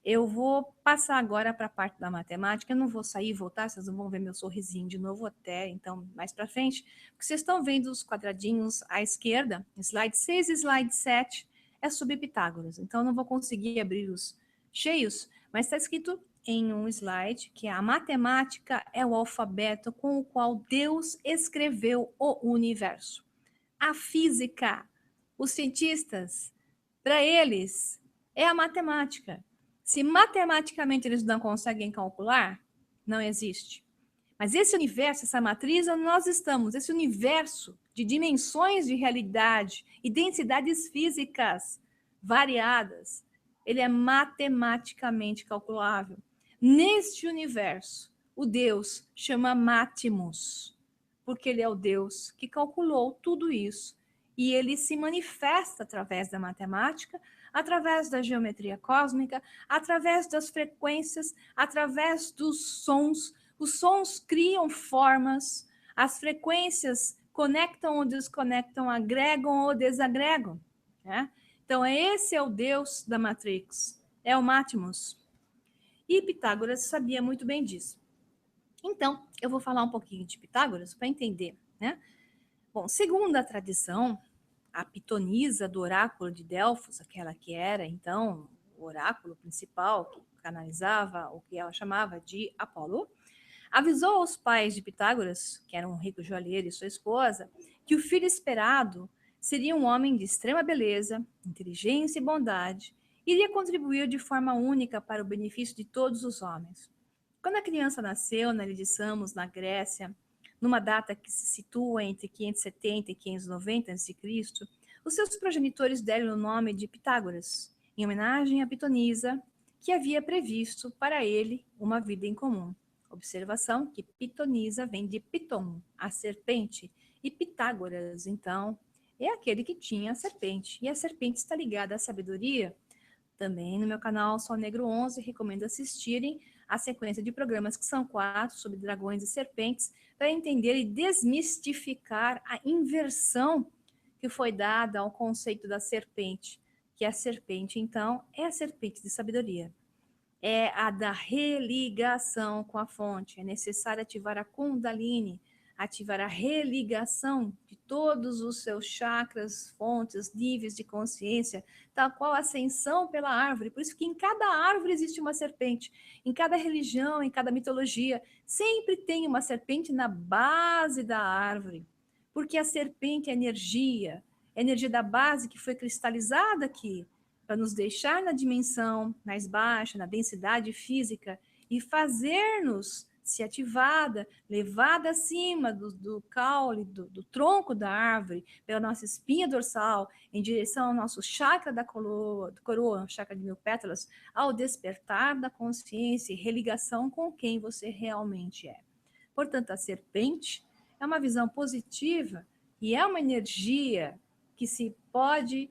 eu vou passar agora para a parte da matemática. Eu não vou sair e voltar, vocês não vão ver meu sorrisinho de novo até, então, mais para frente. Porque vocês estão vendo os quadradinhos à esquerda, slide 6 e slide 7, é sobre Pitágoras. Então, eu não vou conseguir abrir os cheios, mas está escrito em um slide que a matemática é o alfabeto com o qual Deus escreveu o universo. A física, os cientistas, para eles, é a matemática. Se matematicamente eles não conseguem calcular, não existe. Mas esse universo, essa matriz onde nós estamos, esse universo de dimensões de realidade e densidades físicas variadas, ele é matematicamente calculável. Neste universo, o Deus chama Mátimos, porque ele é o Deus que calculou tudo isso. E ele se manifesta através da matemática, através da geometria cósmica, através das frequências, através dos sons. Os sons criam formas, as frequências conectam ou desconectam, agregam ou desagregam. Né? Então, esse é o Deus da Matrix, é o Mátimos. E Pitágoras sabia muito bem disso. Então, eu vou falar um pouquinho de Pitágoras para entender, né? Bom, segundo a tradição, a pitonisa do oráculo de Delfos, aquela que era, então, o oráculo principal, que canalizava o que ela chamava de Apolo, avisou aos pais de Pitágoras, que eram um rico joalheiro e sua esposa, que o filho esperado seria um homem de extrema beleza, inteligência e bondade, e iria contribuir de forma única para o benefício de todos os homens. Quando a criança nasceu na ilha de Samos, na Grécia, numa data que se situa entre 570 e 590 a.C., os seus progenitores deram o nome de Pitágoras, em homenagem à pitonisa, que havia previsto para ele uma vida em comum. Observação que pitonisa vem de Piton, a serpente, e Pitágoras, então, é aquele que tinha a serpente. E a serpente está ligada à sabedoria. Também no meu canal Sol Negro 11, recomendo assistirem a sequência de programas que são 4 sobre dragões e serpentes, para entender e desmistificar a inversão que foi dada ao conceito da serpente, que a serpente, então, é a serpente de sabedoria. É a da religação com a fonte. É necessário ativar a Kundalini, ativar a religação de todos os seus chakras, fontes, níveis de consciência, tal qual a ascensão pela árvore. Por isso que em cada árvore existe uma serpente, em cada religião, em cada mitologia, sempre tem uma serpente na base da árvore, porque a serpente é energia da base que foi cristalizada aqui, para nos deixar na dimensão mais baixa, na densidade física, e fazer-nos se ativada, levada acima do caule, do tronco da árvore, pela nossa espinha dorsal, em direção ao nosso chakra da coroa, chakra de 1000 pétalas, ao despertar da consciência e religação com quem você realmente é. Portanto, a serpente é uma visão positiva e é uma energia que se pode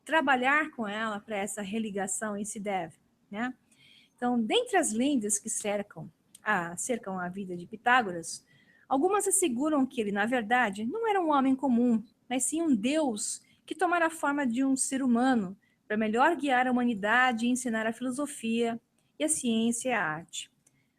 trabalhar com ela para essa religação e se deve, né? Então, dentre as lendas que cercam a vida de Pitágoras, algumas asseguram que ele, na verdade, não era um homem comum, mas sim um deus que tomara a forma de um ser humano para melhor guiar a humanidade e ensinar a filosofia e a ciência e a arte.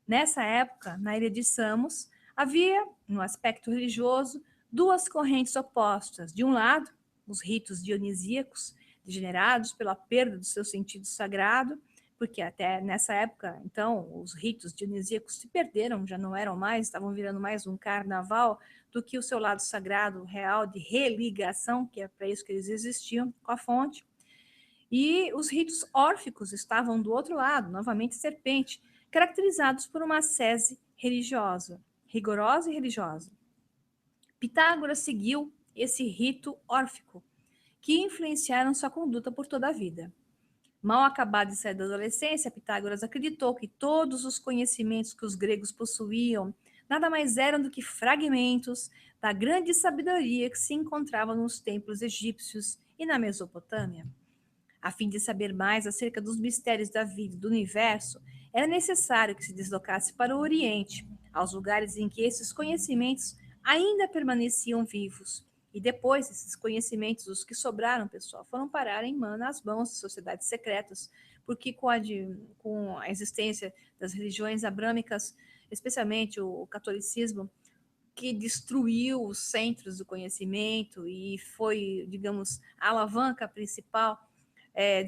Nessa época, na ilha de Samos, havia, no aspecto religioso, duas correntes opostas. De um lado, os ritos dionisíacos, degenerados pela perda do seu sentido sagrado, porque até nessa época, então, os ritos dionisíacos se perderam, já não eram mais, estavam virando mais um carnaval do que o seu lado sagrado, real, de religação, que é para isso que eles existiam, com a fonte. E os ritos órficos estavam do outro lado, novamente serpente, caracterizados por uma ascese religiosa, rigorosa e religiosa. Pitágoras seguiu esse rito órfico, que influenciaram sua conduta por toda a vida. Mal acabado de sair da adolescência, Pitágoras acreditou que todos os conhecimentos que os gregos possuíam nada mais eram do que fragmentos da grande sabedoria que se encontrava nos templos egípcios e na Mesopotâmia. A fim de saber mais acerca dos mistérios da vida e do universo, era necessário que se deslocasse para o Oriente, aos lugares em que esses conhecimentos ainda permaneciam vivos. E depois, esses conhecimentos, os que sobraram, pessoal, foram parar nas mãos de sociedades secretas, porque com a existência das religiões abrâmicas, especialmente o catolicismo, que destruiu os centros do conhecimento e foi, digamos, a alavanca principal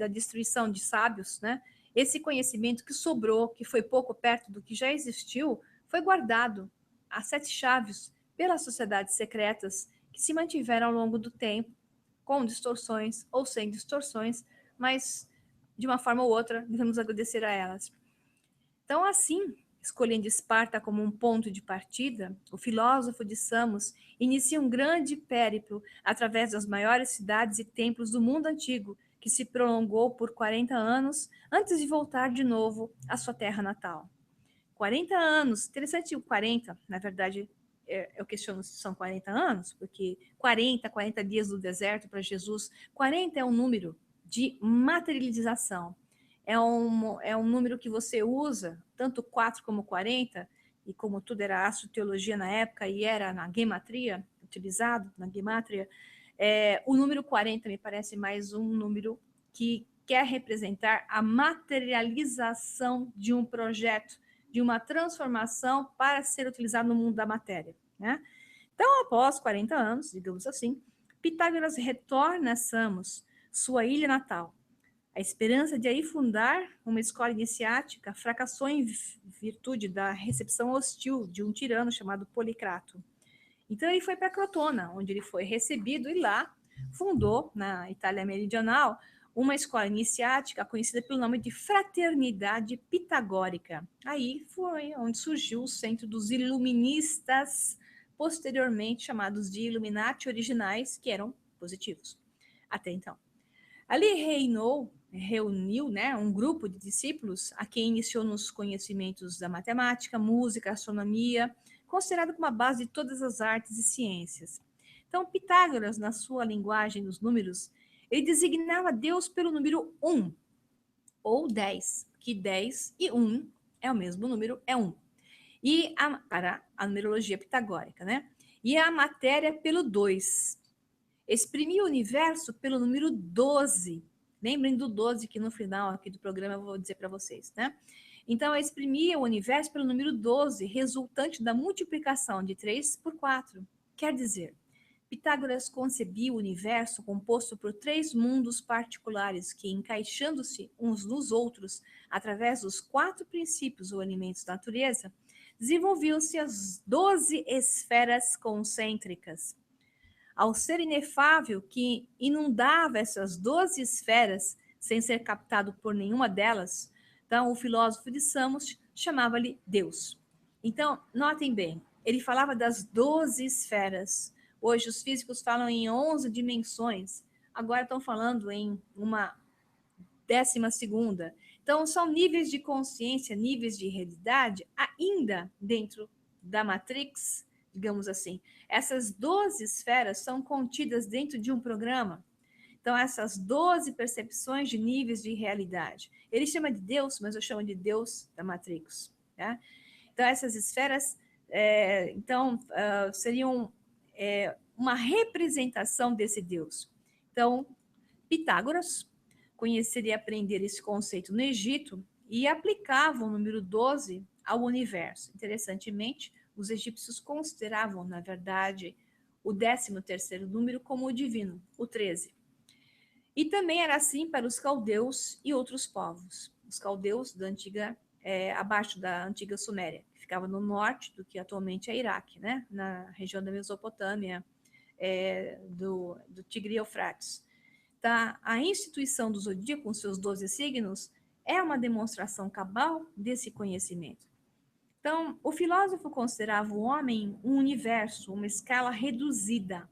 da destruição de sábios, né? Esse conhecimento que sobrou, que foi pouco perto do que já existiu, foi guardado a 7 chaves pelas sociedades secretas que se mantiveram ao longo do tempo, com distorções ou sem distorções, mas de uma forma ou outra devemos agradecer a elas. Então, assim, escolhendo Esparta como um ponto de partida, o filósofo de Samos inicia um grande périplo através das maiores cidades e templos do mundo antigo, que se prolongou por 40 anos antes de voltar de novo à sua terra natal. 40 anos, interessante o 40, na verdade, eu questiono se são 40 anos, porque 40 dias do deserto para Jesus, 40 é um número de materialização. É um número que você usa, tanto 4 como 40, e como tudo era astroteologia na época e era na gematria, utilizado na gematria, o número 40 me parece mais um número que quer representar a materialização de um projeto, de uma transformação para ser utilizado no mundo da matéria, né? Então, após 40 anos, digamos assim, Pitágoras retorna a Samos, sua ilha natal. A esperança de aí fundar uma escola iniciática fracassou em virtude da recepção hostil de um tirano chamado Policrato. Então ele foi para Crotona, onde ele foi recebido e lá fundou, na Itália Meridional, uma escola iniciática conhecida pelo nome de Fraternidade Pitagórica. Aí foi onde surgiu o centro dos iluministas, posteriormente chamados de Illuminati originais, que eram positivos até então. Ali reuniu, né, um grupo de discípulos a quem iniciou nos conhecimentos da matemática, música, astronomia, considerado como a base de todas as artes e ciências. Então, Pitágoras, na sua linguagem dos números, ele designava Deus pelo número 1, ou 10, que 10 e 1 é o mesmo número, é 1. Para a numerologia pitagórica, né? E a matéria pelo 2. Exprimir o universo pelo número 12. Lembrem do 12, que no final aqui do programa eu vou dizer para vocês, né? Então, eu exprimia o universo pelo número 12, resultante da multiplicação de 3 por 4. Quer dizer, Pitágoras concebia o universo composto por 3 mundos particulares que, encaixando-se uns nos outros através dos 4 princípios ou elementos da natureza, desenvolviam-se as 12 esferas concêntricas. Ao ser inefável que inundava essas 12 esferas sem ser captado por nenhuma delas, então o filósofo de Samos chamava-lhe Deus. Então, notem bem, ele falava das 12 esferas. Hoje os físicos falam em 11 dimensões, agora estão falando em uma 12ª. Então, são níveis de consciência, níveis de realidade, ainda dentro da Matrix, digamos assim. Essas 12 esferas são contidas dentro de um programa. Então, essas 12 percepções de níveis de realidade. Ele chama de Deus, mas eu chamo de Deus da Matrix. Tá? Então, essas esferas seriam uma representação desse Deus. Então, Pitágoras conhecer e aprender esse conceito no Egito e aplicava o número 12 ao universo. Interessantemente, os egípcios consideravam, na verdade, o 13º número como o divino, o 13. E também era assim para os caldeus e outros povos. Os caldeus da antiga, abaixo da antiga Suméria, que ficava no norte do que atualmente é Iraque, né? Na região da Mesopotâmia, do Tigre e Eufrates. Tá? A instituição do zodíaco, com seus 12 signos, é uma demonstração cabal desse conhecimento. Então, o filósofo considerava o homem um universo, uma escala reduzida.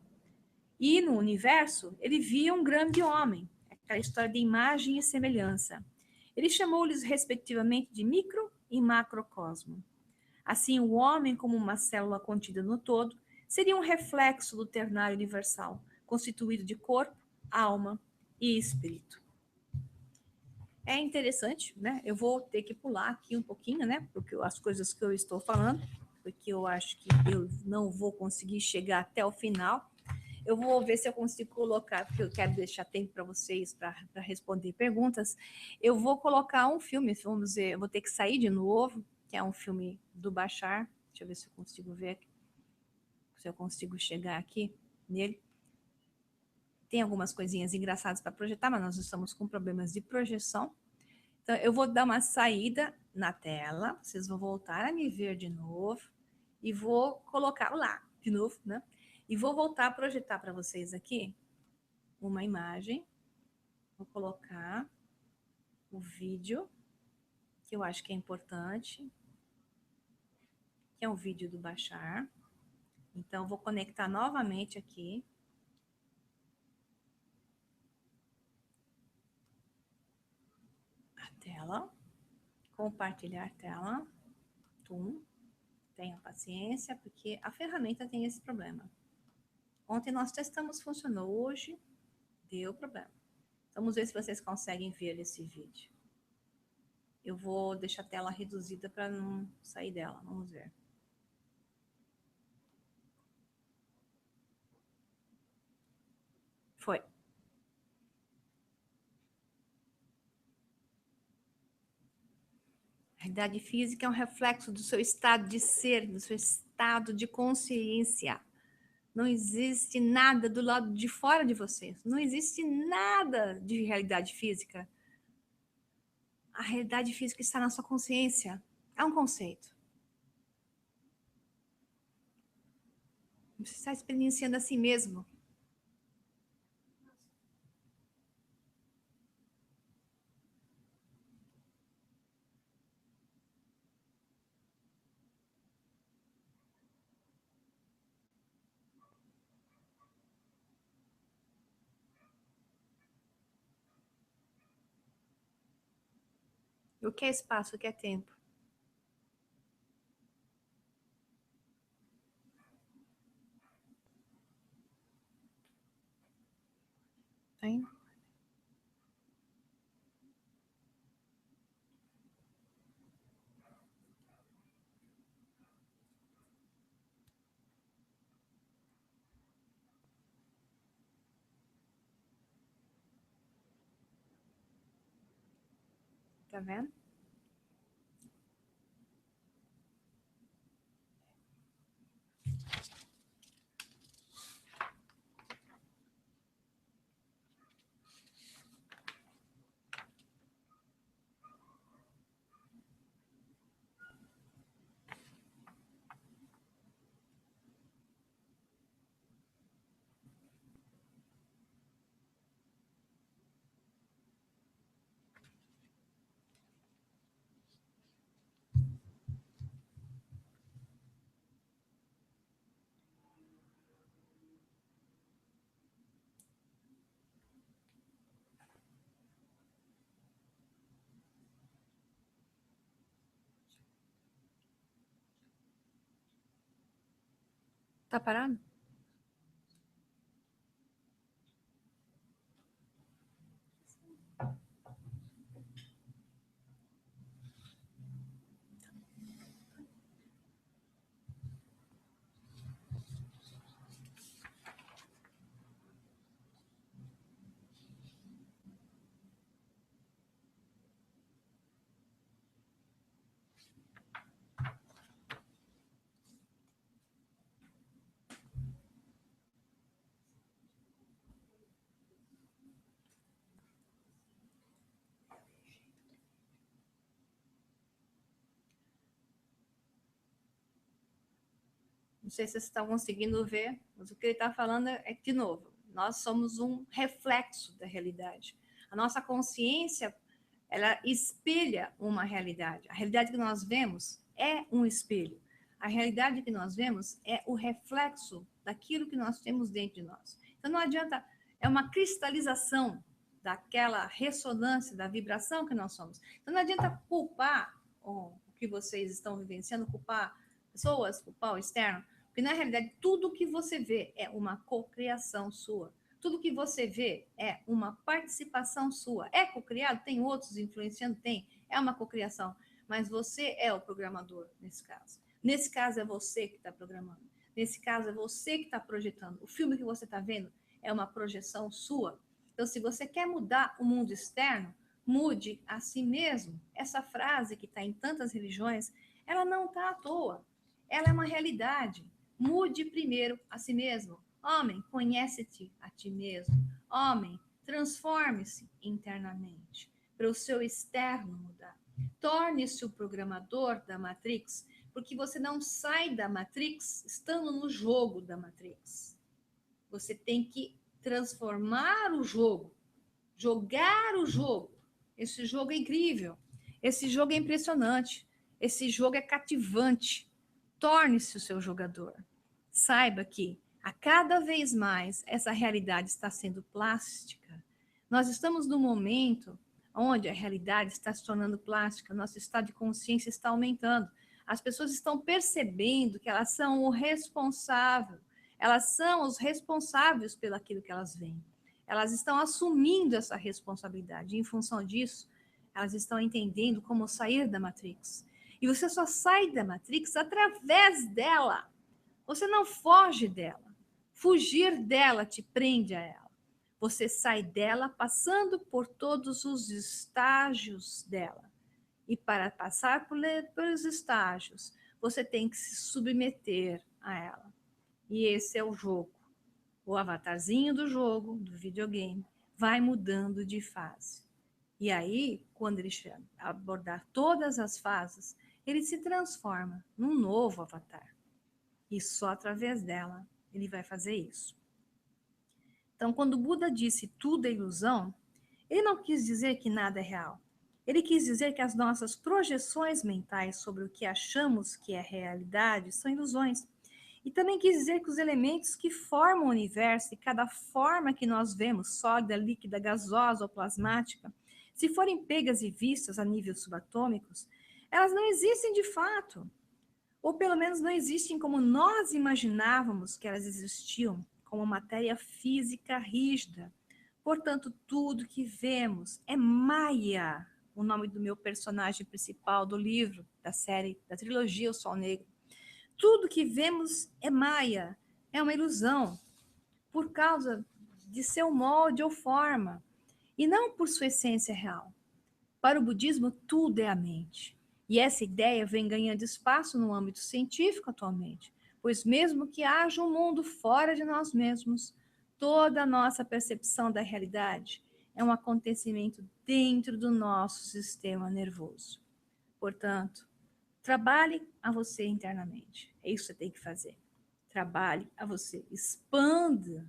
E no universo, ele via um grande homem, aquela história de imagem e semelhança. Ele chamou-lhes, respectivamente, de micro e macrocosmo. Assim, o homem, como uma célula contida no todo, seria um reflexo do ternário universal, constituído de corpo, alma e espírito. É interessante, né? Eu vou ter que pular aqui um pouquinho, né? Porque as coisas que eu estou falando, porque eu acho que eu não vou conseguir chegar até o final. Eu vou ver se eu consigo colocar, porque eu quero deixar tempo para vocês para responder perguntas. Eu vou colocar um filme, vamos ver, eu vou ter que sair de novo, que é um filme do Bashar. Deixa eu ver se eu consigo ver, se eu consigo chegar aqui nele. Tem algumas coisinhas engraçadas para projetar, mas nós estamos com problemas de projeção. Então, eu vou dar uma saída na tela, vocês vão voltar a me ver de novo e vou colocar lá de novo, né? E vou voltar a projetar para vocês aqui uma imagem. Vou colocar o vídeo, que eu acho que é importante, que é um vídeo do Bashar. Então, vou conectar novamente aqui. Tela, compartilhar tela, tenha paciência, porque a ferramenta tem esse problema. Ontem nós testamos, funcionou, hoje deu problema. Vamos ver se vocês conseguem ver esse vídeo. Eu vou deixar a tela reduzida para não sair dela, vamos ver. Foi. A realidade física é um reflexo do seu estado de ser, do seu estado de consciência. Não existe nada do lado de fora de você. Não existe nada de realidade física. A realidade física está na sua consciência. É um conceito. Você está experienciando a si mesmo. O que é espaço, o que é tempo? Hein? Tá vendo? Tá parado? Não sei se vocês estão conseguindo ver, mas o que ele está falando é que, de novo, nós somos um reflexo da realidade. A nossa consciência, ela espelha uma realidade. A realidade que nós vemos é um espelho. A realidade que nós vemos é o reflexo daquilo que nós temos dentro de nós. Então, não adianta, é uma cristalização daquela ressonância, da vibração que nós somos. Então, não adianta culpar o que vocês estão vivenciando, culpar pessoas, culpar o externo, porque, na realidade, tudo que você vê é uma cocriação sua. Tudo que você vê é uma participação sua. É cocriado? Tem outros influenciando? Tem. É uma cocriação. Mas você é o programador, nesse caso. Nesse caso, é você que está programando. Nesse caso, é você que está projetando. O filme que você está vendo é uma projeção sua. Então, se você quer mudar o mundo externo, mude a si mesmo. Essa frase que está em tantas religiões, ela não está à toa. Ela é uma realidade. Mude primeiro a si mesmo. Homem, conhece-te a ti mesmo. Homem, transforme-se internamente para o seu externo mudar. Torne-se o programador da Matrix, porque você não sai da Matrix estando no jogo da Matrix. Você tem que transformar o jogo, jogar o jogo. Esse jogo é incrível. Esse jogo é impressionante. Esse jogo é cativante. Torne-se o seu jogador. Saiba que a cada vez mais essa realidade está sendo plástica. Nós estamos num momento onde a realidade está se tornando plástica, nosso estado de consciência está aumentando. As pessoas estão percebendo que elas são o responsável, elas são os responsáveis pelo aquilo que elas veem. Elas estão assumindo essa responsabilidade. E, em função disso, elas estão entendendo como sair da Matrix. E você só sai da Matrix através dela. Você não foge dela. Fugir dela te prende a ela. Você sai dela passando por todos os estágios dela. E para passar pelos estágios, você tem que se submeter a ela. E esse é o jogo. O avatarzinho do jogo, do videogame, vai mudando de fase. E aí, quando ele abordar todas as fases, ele se transforma num novo avatar. E só através dela ele vai fazer isso. Então, quando o Buda disse tudo é ilusão, ele não quis dizer que nada é real. Ele quis dizer que as nossas projeções mentais sobre o que achamos que é realidade são ilusões. E também quis dizer que os elementos que formam o universo e cada forma que nós vemos, sólida, líquida, gasosa ou plasmática, se forem pegas e vistas a níveis subatômicos, elas não existem de fato. Ou pelo menos não existem como nós imaginávamos que elas existiam, como matéria física rígida. Portanto, tudo que vemos é Maya, o nome do meu personagem principal do livro, da série, da trilogia O Sol Negro. Tudo que vemos é Maya, é uma ilusão, por causa de seu molde ou forma, e não por sua essência real. Para o budismo, tudo é a mente. E essa ideia vem ganhando espaço no âmbito científico atualmente, pois mesmo que haja um mundo fora de nós mesmos, toda a nossa percepção da realidade é um acontecimento dentro do nosso sistema nervoso. Portanto, trabalhe a você internamente. É isso que você tem que fazer. Trabalhe a você. Expanda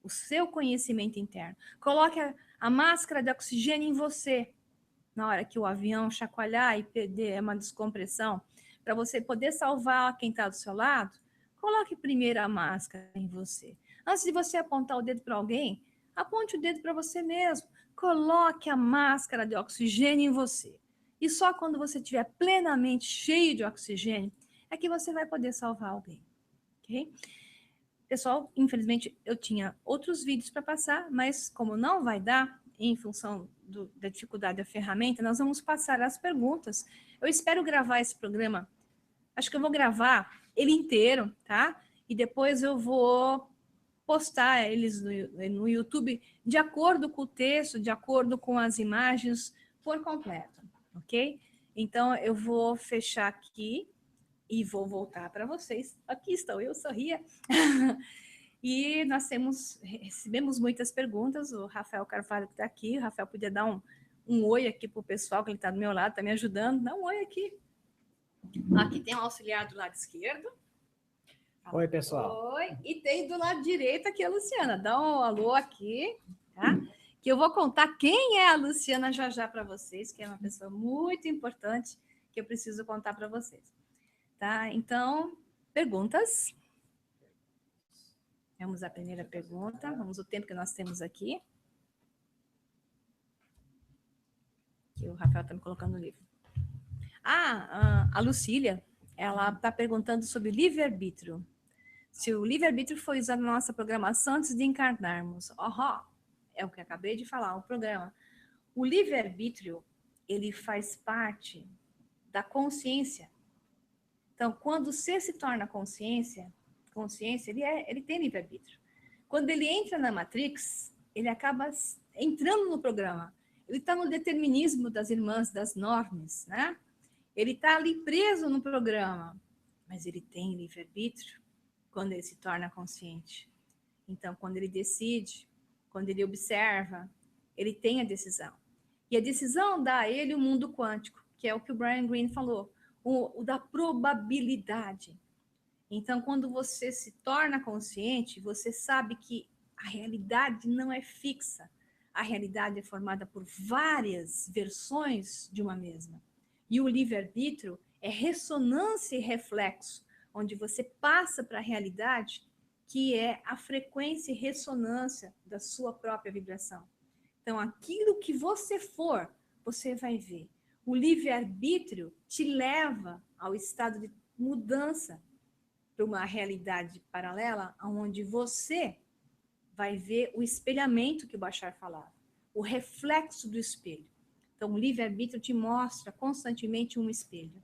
o seu conhecimento interno. Coloque a máscara de oxigênio em você. Na hora que o avião chacoalhar e perder uma descompressão, para você poder salvar quem está do seu lado, coloque primeiro a máscara em você. Antes de você apontar o dedo para alguém, aponte o dedo para você mesmo. Coloque a máscara de oxigênio em você. E só quando você estiver plenamente cheio de oxigênio é que você vai poder salvar alguém. Ok? Pessoal, infelizmente, eu tinha outros vídeos para passar, mas como não vai dar, em função da dificuldade da ferramenta, nós vamos passar as perguntas. Eu espero gravar esse programa, acho que eu vou gravar ele inteiro, tá? E depois eu vou postar eles no YouTube de acordo com o texto, de acordo com as imagens, por completo, ok? Então, eu vou fechar aqui e vou voltar para vocês. Aqui estou eu, sorria. E nós recebemos muitas perguntas. O Rafael Carvalho está aqui. O Rafael podia dar um oi aqui para o pessoal, que ele está do meu lado, está me ajudando. Dá um oi aqui. Aqui tem um auxiliar do lado esquerdo. Oi, pessoal. Oi. E tem do lado direito aqui a Luciana. Dá um alô aqui, tá? Que eu vou contar quem é a Luciana já para vocês, que é uma pessoa muito importante que eu preciso contar para vocês. Tá? Então, perguntas. Vamos à primeira pergunta. Vamos o tempo que nós temos aqui. Que o Rafael está me colocando no livro. A Lucília, ela está perguntando sobre livre-arbítrio. Se o livre-arbítrio foi usado na nossa programação antes de encarnarmos. É o que eu acabei de falar, o programa. O livre-arbítrio, ele faz parte da consciência. Então, quando o ser se torna consciência, ele tem livre-arbítrio. Quando ele entra na Matrix, ele acaba entrando no programa. Ele está no determinismo das irmãs, das normas, né? Ele está ali preso no programa, mas ele tem livre-arbítrio quando ele se torna consciente. Então, quando ele decide, quando ele observa, ele tem a decisão. E a decisão dá a ele o mundo quântico, que é o que o Brian Greene falou, o da probabilidade. Então, quando você se torna consciente, você sabe que a realidade não é fixa. A realidade é formada por várias versões de uma mesma. E o livre-arbítrio é ressonância e reflexo, onde você passa para a realidade que é a frequência e ressonância da sua própria vibração. Então, aquilo que você for, você vai ver. O livre-arbítrio te leva ao estado de mudança para uma realidade paralela, onde você vai ver o espelhamento que o Bashar falava, o reflexo do espelho. Então, o livre-arbítrio te mostra constantemente um espelho.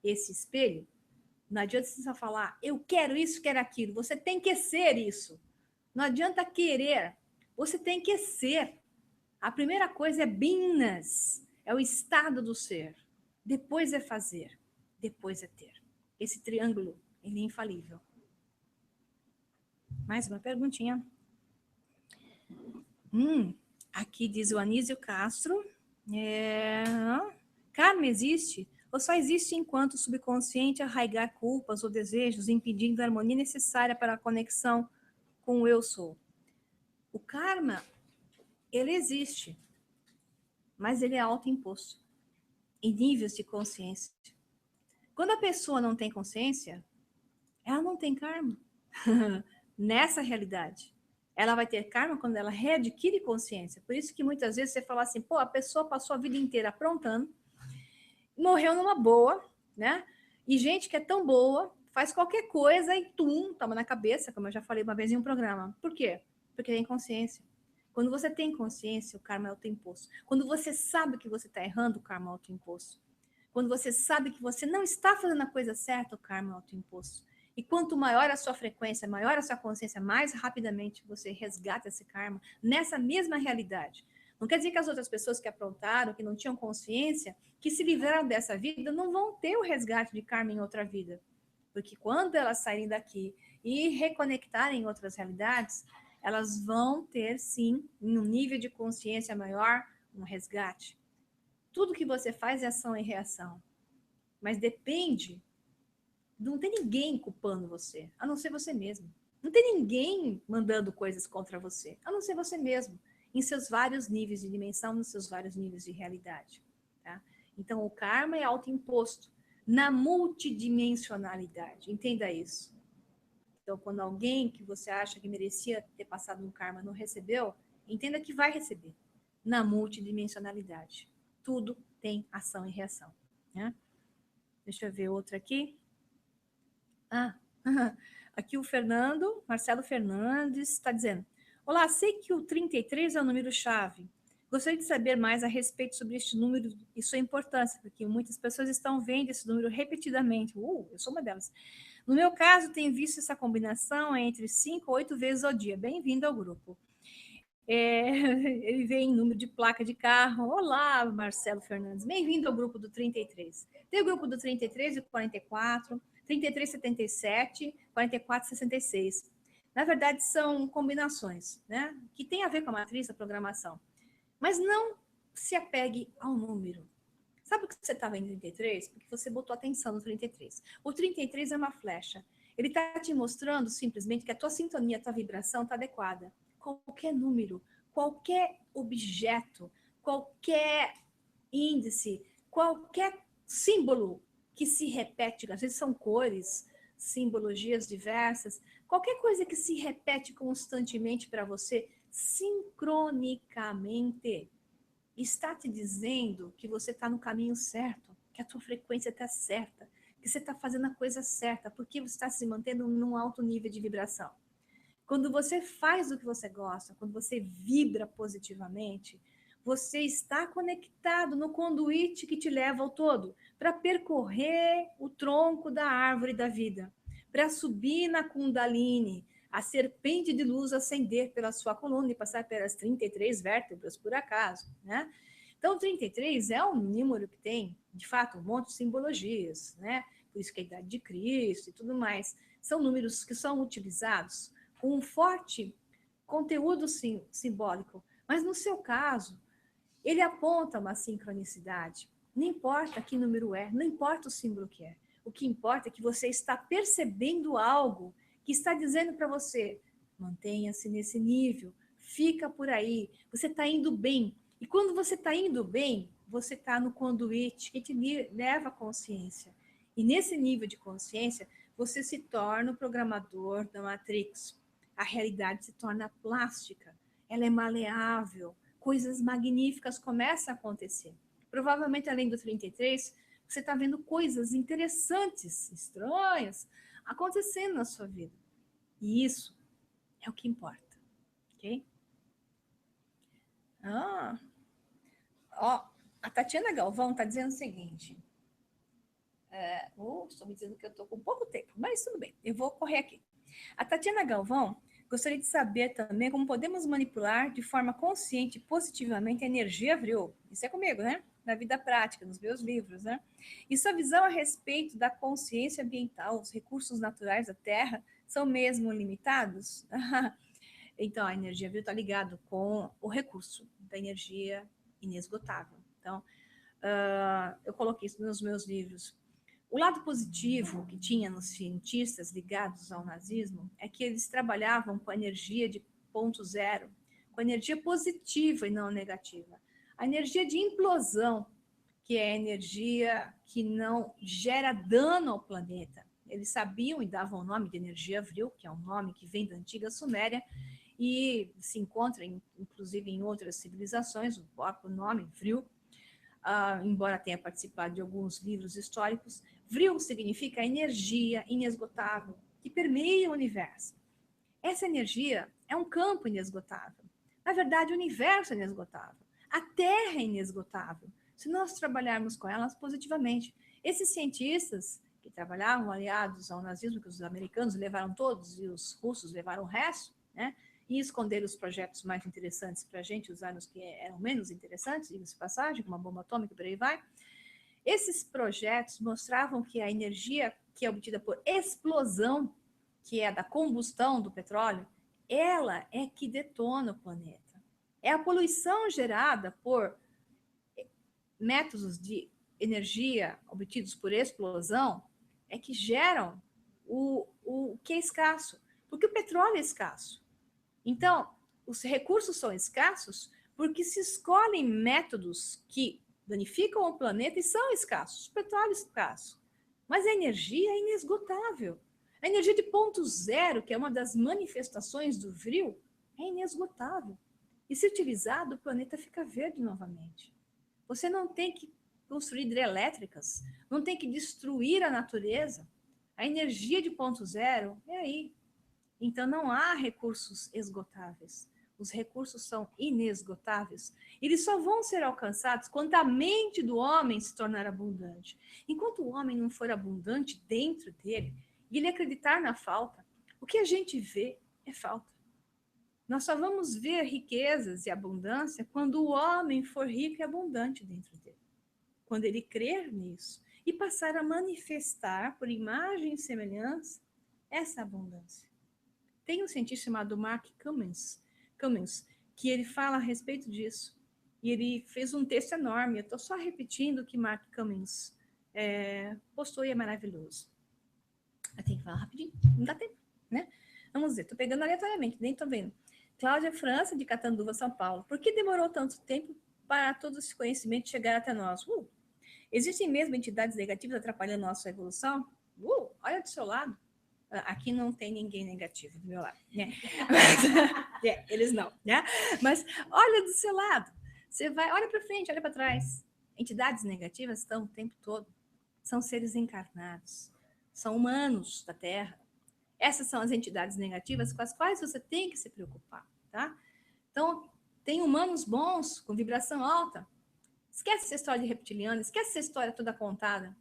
Esse espelho, não adianta você só falar, eu quero isso, quero aquilo. Você tem que ser isso. Não adianta querer, você tem que ser. A primeira coisa é binas, é o estado do ser. Depois é fazer, depois é ter. Esse triângulo, ele é infalível. Mais uma perguntinha. Aqui diz o Anísio Castro. Karma existe? Ou só existe enquanto o subconsciente arraigar culpas ou desejos, impedindo a harmonia necessária para a conexão com o eu sou? O karma, ele existe, mas ele é autoimposto em níveis de consciência. Quando a pessoa não tem consciência, ela não tem karma. Nessa realidade. Ela vai ter karma quando ela readquire consciência. Por isso que muitas vezes você fala assim, pô, a pessoa passou a vida inteira aprontando, morreu numa boa, né? E gente que é tão boa, faz qualquer coisa e toma na cabeça, como eu já falei uma vez em um programa. Por quê? Porque tem consciência. Quando você tem consciência, o karma é autoimposto. Quando você sabe que você está errando, o karma é autoimposto. Quando você sabe que você não está fazendo a coisa certa, o karma é autoimposto. E quanto maior a sua frequência, maior a sua consciência, mais rapidamente você resgata esse karma nessa mesma realidade. Não quer dizer que as outras pessoas que aprontaram, que não tinham consciência, que se livraram dessa vida, não vão ter o resgate de karma em outra vida. Porque quando elas saírem daqui e reconectarem em outras realidades, elas vão ter, sim, em um nível de consciência maior, um resgate. Tudo que você faz é ação e reação. Mas depende. Não tem ninguém culpando você, a não ser você mesmo. Não tem ninguém mandando coisas contra você, a não ser você mesmo, em seus vários níveis de dimensão, nos seus vários níveis de realidade. Tá? Então, o karma é autoimposto na multidimensionalidade. Entenda isso. Então, quando alguém que você acha que merecia ter passado um karma não recebeu, entenda que vai receber na multidimensionalidade. Tudo tem ação e reação. Né? Deixa eu ver outra aqui. Aqui o Marcelo Fernandes, está dizendo: olá, sei que o 33 é o número-chave. Gostaria de saber mais a respeito sobre este número e sua importância, porque muitas pessoas estão vendo esse número repetidamente. Eu sou uma delas. No meu caso, tenho visto essa combinação entre 5 ou 8 vezes ao dia. Bem-vindo ao grupo. Ele vem em número de placa de carro. Olá, Marcelo Fernandes. Bem-vindo ao grupo do 33. Tem o grupo do 33 e 44, 3377, 4466. Na verdade, são combinações, né? Que tem a ver com a matriz da programação. Mas não se apegue ao número. Sabe por que você estava em 33? Porque você botou atenção no 33. O 33 é uma flecha. Ele está te mostrando simplesmente que a tua sintonia, a tua vibração está adequada. Qualquer número, qualquer objeto, qualquer índice, qualquer símbolo que se repete, às vezes são cores, simbologias diversas, qualquer coisa que se repete constantemente para você, sincronicamente, está te dizendo que você está no caminho certo, que a tua frequência está certa, que você está fazendo a coisa certa, porque você está se mantendo num alto nível de vibração. Quando você faz o que você gosta, quando você vibra positivamente, você está conectado no conduíte que te leva ao todo, para percorrer o tronco da árvore da vida, para subir na Kundalini, a serpente de luz ascender pela sua coluna e passar pelas 33 vértebras, por acaso, né? Então, 33 é um número que tem, de fato, um monte de simbologias, né? Por isso que é a idade de Cristo e tudo mais. São números que são utilizados com um forte conteúdo simbólico, mas no seu caso, ele aponta uma sincronicidade. Não importa que número é, não importa o símbolo que é. O que importa é que você está percebendo algo que está dizendo para você: mantenha-se nesse nível, fica por aí, você está indo bem. E quando você está indo bem, você está no conduíte que te leva à consciência. E nesse nível de consciência, você se torna o programador da Matrix. A realidade se torna plástica, ela é maleável, coisas magníficas começam a acontecer. Provavelmente, além do 33, você está vendo coisas interessantes, estranhas, acontecendo na sua vida. E isso é o que importa, ok? A Tatiana Galvão está dizendo o seguinte. Estou me dizendo que eu estou com pouco tempo, mas tudo bem, eu vou correr aqui. A Tatiana Galvão gostaria de saber também como podemos manipular de forma consciente e positivamente a energia vril. Isso é comigo, né? Na vida prática, nos meus livros, né? E sua visão a respeito da consciência ambiental, os recursos naturais da Terra são mesmo limitados? Então, a energia vril está ligada com o recurso da energia inesgotável. Então, eu coloquei isso nos meus livros. O lado positivo que tinha nos cientistas ligados ao nazismo é que eles trabalhavam com a energia de ponto zero, com a energia positiva e não negativa. A energia de implosão, que é a energia que não gera dano ao planeta. Eles sabiam e davam o nome de energia vril, que é um nome que vem da antiga Suméria, e se encontra, inclusive, em outras civilizações, o próprio nome vril, embora tenha participado de alguns livros históricos. Vril significa energia inesgotável que permeia o universo. Essa energia é um campo inesgotável. Na verdade, o universo é inesgotável. A Terra é inesgotável, se nós trabalharmos com elas positivamente. Esses cientistas que trabalhavam aliados ao nazismo, que os americanos levaram todos e os russos levaram o resto, né? E esconderam os projetos mais interessantes para a gente usar nos que eram menos interessantes, diga-se de passagem, como a bomba atômica, por aí vai. Esses projetos mostravam que a energia que é obtida por explosão, que é da combustão do petróleo, ela é que detona o planeta. É a poluição gerada por métodos de energia obtidos por explosão é que geram o que é escasso, porque o petróleo é escasso. Então, os recursos são escassos porque se escolhem métodos que danificam o planeta e são escassos. O petróleo é escasso. Mas a energia é inesgotável. A energia de ponto zero, que é uma das manifestações do vril, é inesgotável. E se utilizado, o planeta fica verde novamente. Você não tem que construir hidrelétricas, não tem que destruir a natureza. A energia de ponto zero é aí. Então, não há recursos esgotáveis. Os recursos são inesgotáveis. Eles só vão ser alcançados quando a mente do homem se tornar abundante. Enquanto o homem não for abundante dentro dele, e ele acreditar na falta, o que a gente vê é falta. Nós só vamos ver riquezas e abundância quando o homem for rico e abundante dentro dele. Quando ele crer nisso e passar a manifestar por imagem e semelhança essa abundância. Tem um cientista chamado Mark Cummings, que ele fala a respeito disso. E ele fez um texto enorme. Eu estou só repetindo o que Mark Cummings postou e é maravilhoso. Eu tenho que falar rapidinho, não dá tempo, né? Vamos ver, estou pegando aleatoriamente, nem estou vendo. Cláudia França, de Catanduva, São Paulo. Por que demorou tanto tempo para todo esse conhecimento chegar até nós? Existem mesmo entidades negativas atrapalhando a nossa evolução? Olha do seu lado. Aqui não tem ninguém negativo do meu lado, né? Eles não, né? Mas olha do seu lado. Você vai, olha para frente, olha para trás. Entidades negativas estão o tempo todo. São seres encarnados. São humanos da Terra. Essas são as entidades negativas com as quais você tem que se preocupar, tá? Então, tem humanos bons, com vibração alta. Esquece essa história de reptiliano, esquece essa história toda contada.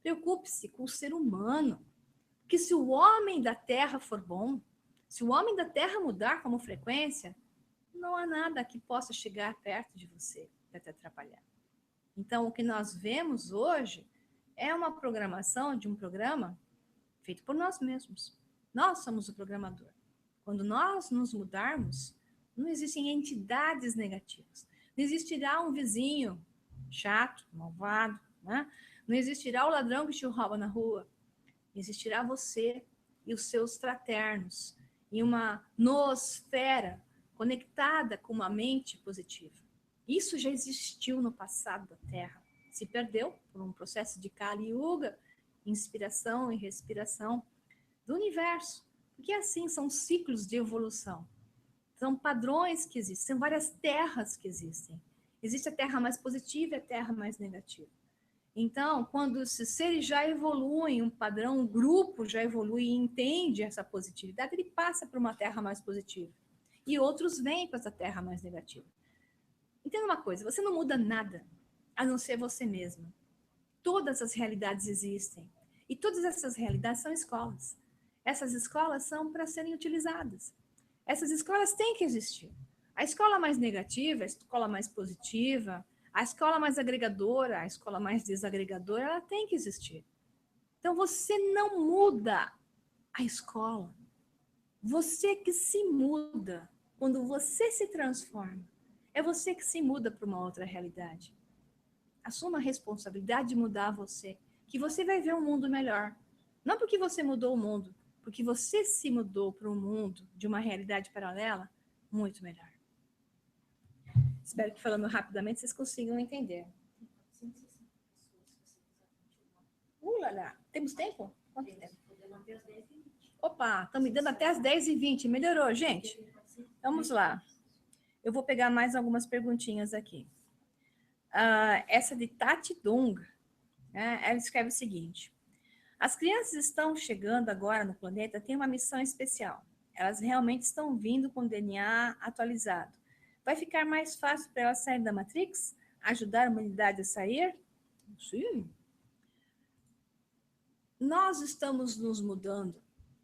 Preocupe-se com o ser humano. Porque se o homem da Terra for bom, se o homem da Terra mudar como frequência, não há nada que possa chegar perto de você para te atrapalhar. Então, o que nós vemos hoje é uma programação de um programa feito por nós mesmos. Nós somos o programador. Quando nós nos mudarmos, não existem entidades negativas. Não existirá um vizinho chato, malvado, né? Não existirá o ladrão que te rouba na rua. Existirá você e os seus fraternos em uma noosfera conectada com uma mente positiva. Isso já existiu no passado da Terra. Se perdeu por um processo de Kali Yuga, inspiração e respiração do universo. Porque assim são ciclos de evolução. São padrões que existem, são várias terras que existem. Existe a terra mais positiva e a terra mais negativa. Então, quando esses seres já evoluem, um padrão, um grupo já evolui e entende essa positividade, ele passa para uma terra mais positiva. E outros vêm para essa terra mais negativa. Entenda uma coisa, você não muda nada, a não ser você mesma. Todas as realidades existem. E todas essas realidades são escolas. Essas escolas são para serem utilizadas. Essas escolas têm que existir. A escola mais negativa, a escola mais positiva, a escola mais agregadora, a escola mais desagregadora, ela tem que existir. Então, você não muda a escola. Você que se muda. Quando você se transforma, é você que se muda para uma outra realidade. Assuma a responsabilidade de mudar você, que você vai ver um mundo melhor. Não porque você mudou o mundo, porque você se mudou para um mundo de uma realidade paralela muito melhor. Espero que falando rapidamente vocês consigam entender. Lá. Temos tempo? Quanto tempo? Opa, estão me dando até as 10h20. Melhorou, gente? Vamos lá. Eu vou pegar mais algumas perguntinhas aqui. Essa de Tati Dung, né, ela escreve o seguinte. As crianças estão chegando agora no planeta, têm uma missão especial. Elas realmente estão vindo com o DNA atualizado. Vai ficar mais fácil para elas saírem da Matrix? Ajudar a humanidade a sair? Sim. Nós estamos nos mudando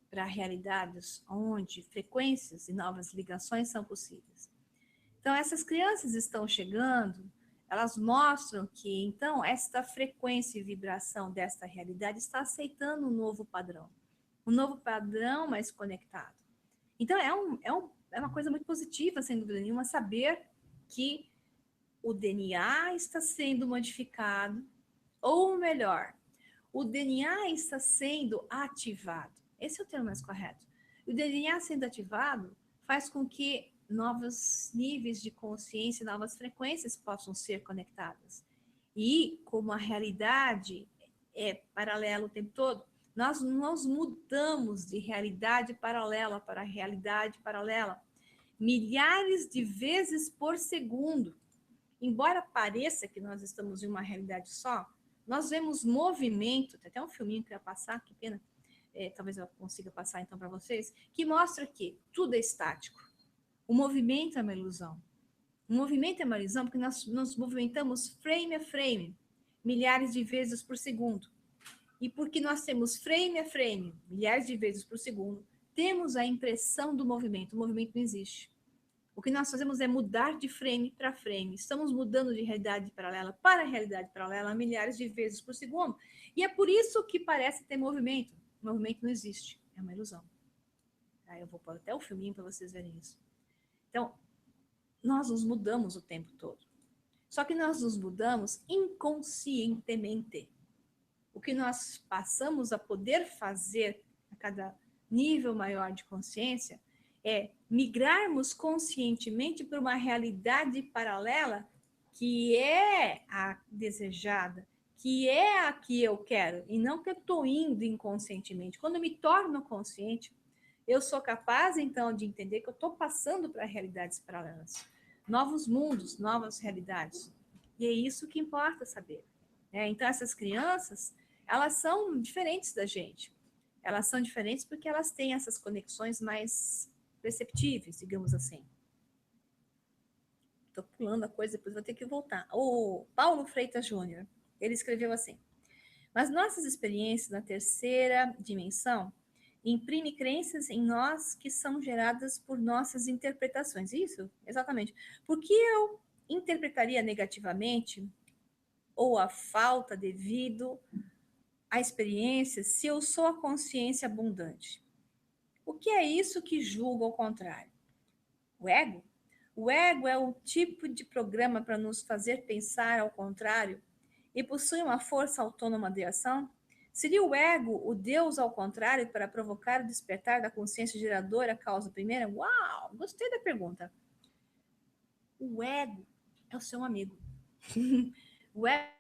para realidades onde frequências e novas ligações são possíveis. Então, essas crianças estão chegando, elas mostram que, então, esta frequência e vibração desta realidade está aceitando um novo padrão mais conectado. Então, é uma coisa muito positiva, sem dúvida nenhuma, saber que o DNA está sendo modificado, ou melhor, o DNA está sendo ativado. Esse é o termo mais correto. O DNA sendo ativado faz com que novos níveis de consciência, novas frequências possam ser conectadas. E como a realidade é paralela o tempo todo, nós mudamos de realidade paralela para realidade paralela milhares de vezes por segundo. Embora pareça que nós estamos em uma realidade só, nós vemos movimento, tem até um filminho que vai passar, que pena, talvez eu consiga passar então para vocês, que mostra que tudo é estático. O movimento é uma ilusão. O movimento é uma ilusão porque nós nos movimentamos frame a frame, milhares de vezes por segundo. E porque nós temos frame a frame, milhares de vezes por segundo, temos a impressão do movimento. O movimento não existe. O que nós fazemos é mudar de frame para frame. Estamos mudando de realidade paralela para realidade paralela milhares de vezes por segundo. E é por isso que parece ter movimento. O movimento não existe. É uma ilusão. Tá? Eu vou pôr até o filminho para vocês verem isso. Então, nós nos mudamos o tempo todo. Só que nós nos mudamos inconscientemente. O que nós passamos a poder fazer a cada nível maior de consciência é migrarmos conscientemente para uma realidade paralela que é a desejada, que é a que eu quero, e não que eu estou indo inconscientemente. Quando eu me torno consciente, eu sou capaz, então, de entender que eu estou passando para realidades paralelas, novos mundos, novas realidades. E é isso que importa saber. Então, essas crianças, elas são diferentes da gente. Elas são diferentes porque elas têm essas conexões mais perceptíveis, digamos assim. Estou pulando a coisa, depois vou ter que voltar. O Paulo Freitas Júnior, ele escreveu assim: mas nossas experiências na terceira dimensão imprimem crenças em nós que são geradas por nossas interpretações. Isso, exatamente. Por que eu interpretaria negativamente ou a falta devido à experiência se eu sou a consciência abundante? O que é isso que julga ao contrário? O ego? O ego é um tipo de programa para nos fazer pensar ao contrário e possui uma força autônoma de ação? Seria o ego o Deus ao contrário para provocar o despertar da consciência geradora, causa primeira? Uau, gostei da pergunta. O ego é o seu amigo. O ego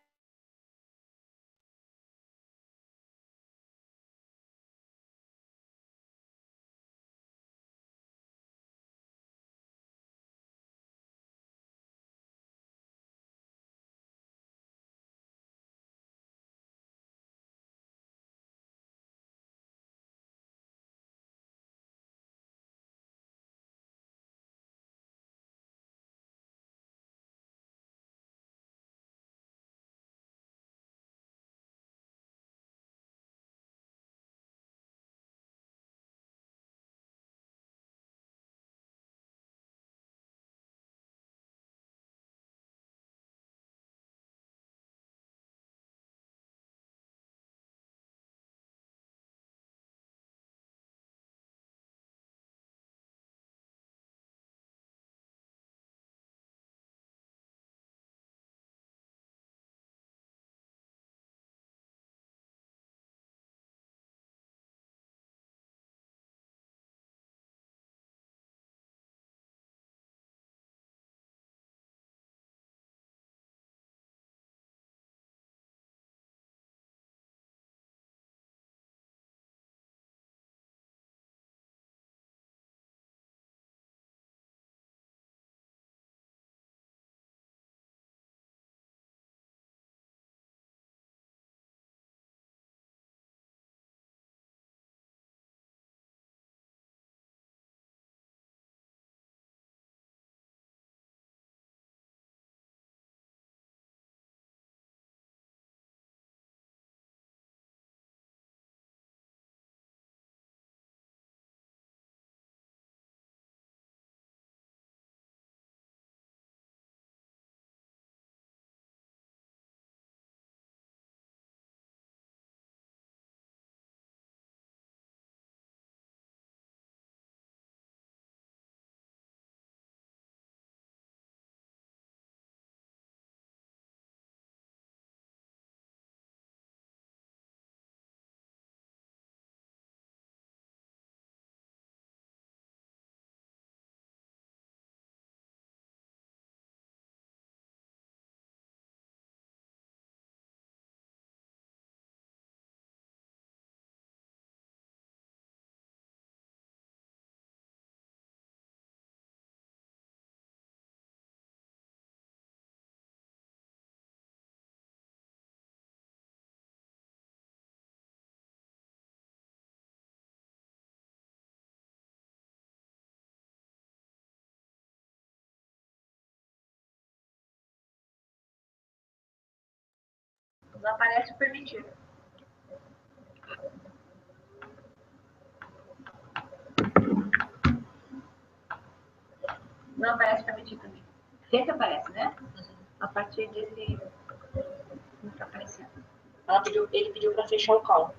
Não aparece o permitido. Não aparece permitido também. Sempre aparece, né? A partir desse... Não está aparecendo. Ele pediu para fechar o call.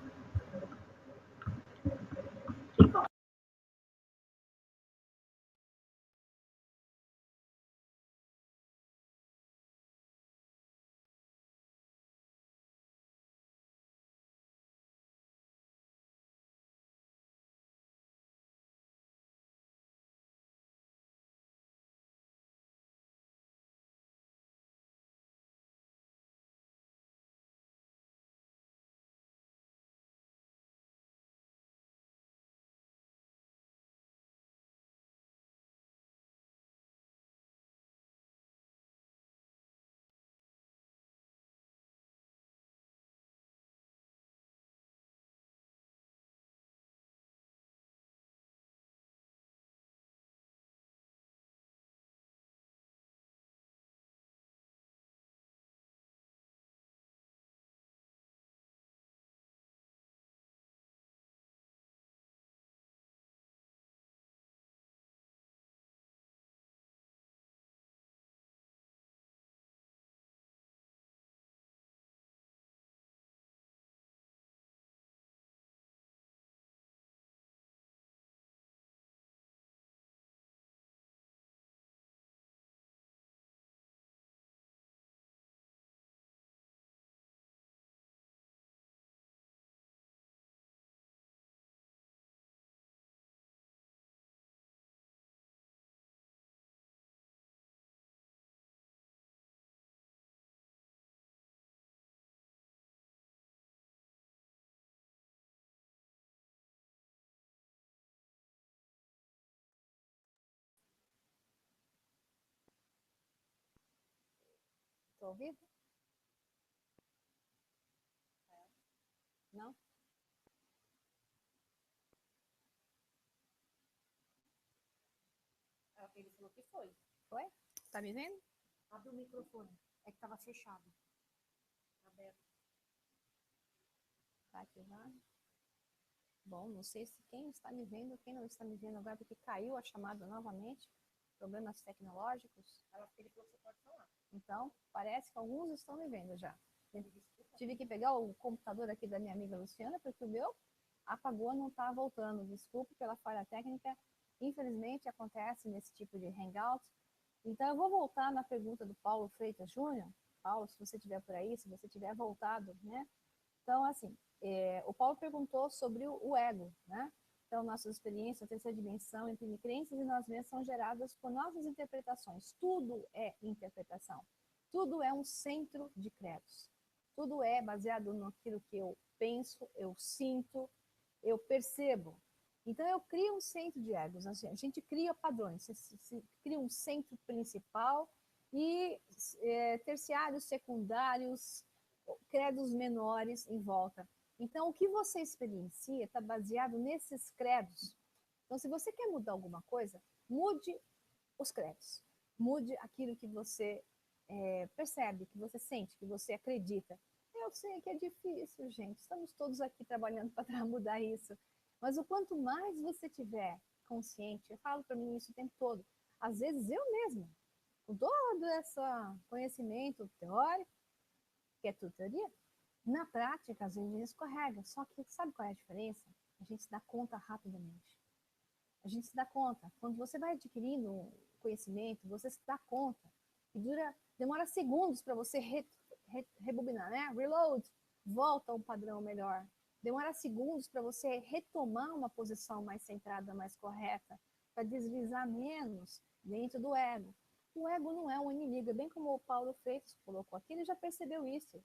Que call? Estou ouvindo? Não? Ele falou que foi. Foi? Tá me vendo? Abre o microfone. É que estava fechado. Aberto. Tá ativado. Bom, não sei se quem está me vendo, quem não está me vendo agora, porque caiu a chamada novamente. Problemas tecnológicos. Ele falou que você pode falar. Então, parece que alguns estão me vendo já. Tive que pegar o computador aqui da minha amiga Luciana, porque o meu apagou, não está voltando. Desculpe pela falha técnica. Infelizmente, acontece nesse tipo de hangout. Então, eu vou voltar na pergunta do Paulo Freitas Júnior. Paulo, se você estiver por aí, se você tiver voltado, né? Então, assim, o Paulo perguntou sobre o ego, né? Então, nossas experiências, a terceira dimensão, imprime crenças e nós mesmos são geradas por nossas interpretações. Tudo é interpretação. Tudo é um centro de credos. Tudo é baseado naquilo que eu penso, eu sinto, eu percebo. Então, eu crio um centro de egos. Assim, a gente cria padrões. Se cria um centro principal e terciários, secundários, credos menores em volta. Então, o que você experiencia está baseado nesses credos. Então, se você quer mudar alguma coisa, mude os credos. Mude aquilo que você percebe, que você sente, que você acredita. Eu sei que é difícil, gente. Estamos todos aqui trabalhando para mudar isso. Mas o quanto mais você tiver consciente, eu falo para mim isso o tempo todo. Às vezes eu mesma, com todo esse conhecimento teórico, que é tudo teoria, na prática, às vezes a gente escorrega. Só que sabe qual é a diferença? A gente se dá conta rapidamente. A gente se dá conta. Quando você vai adquirindo conhecimento, você se dá conta. E demora segundos para você rebobinar, né? Reload, volta a um padrão melhor. Demora segundos para você retomar uma posição mais centrada, mais correta, para deslizar menos dentro do ego. O ego não é um inimigo, é bem como o Paulo Freitas colocou aqui, ele já percebeu isso.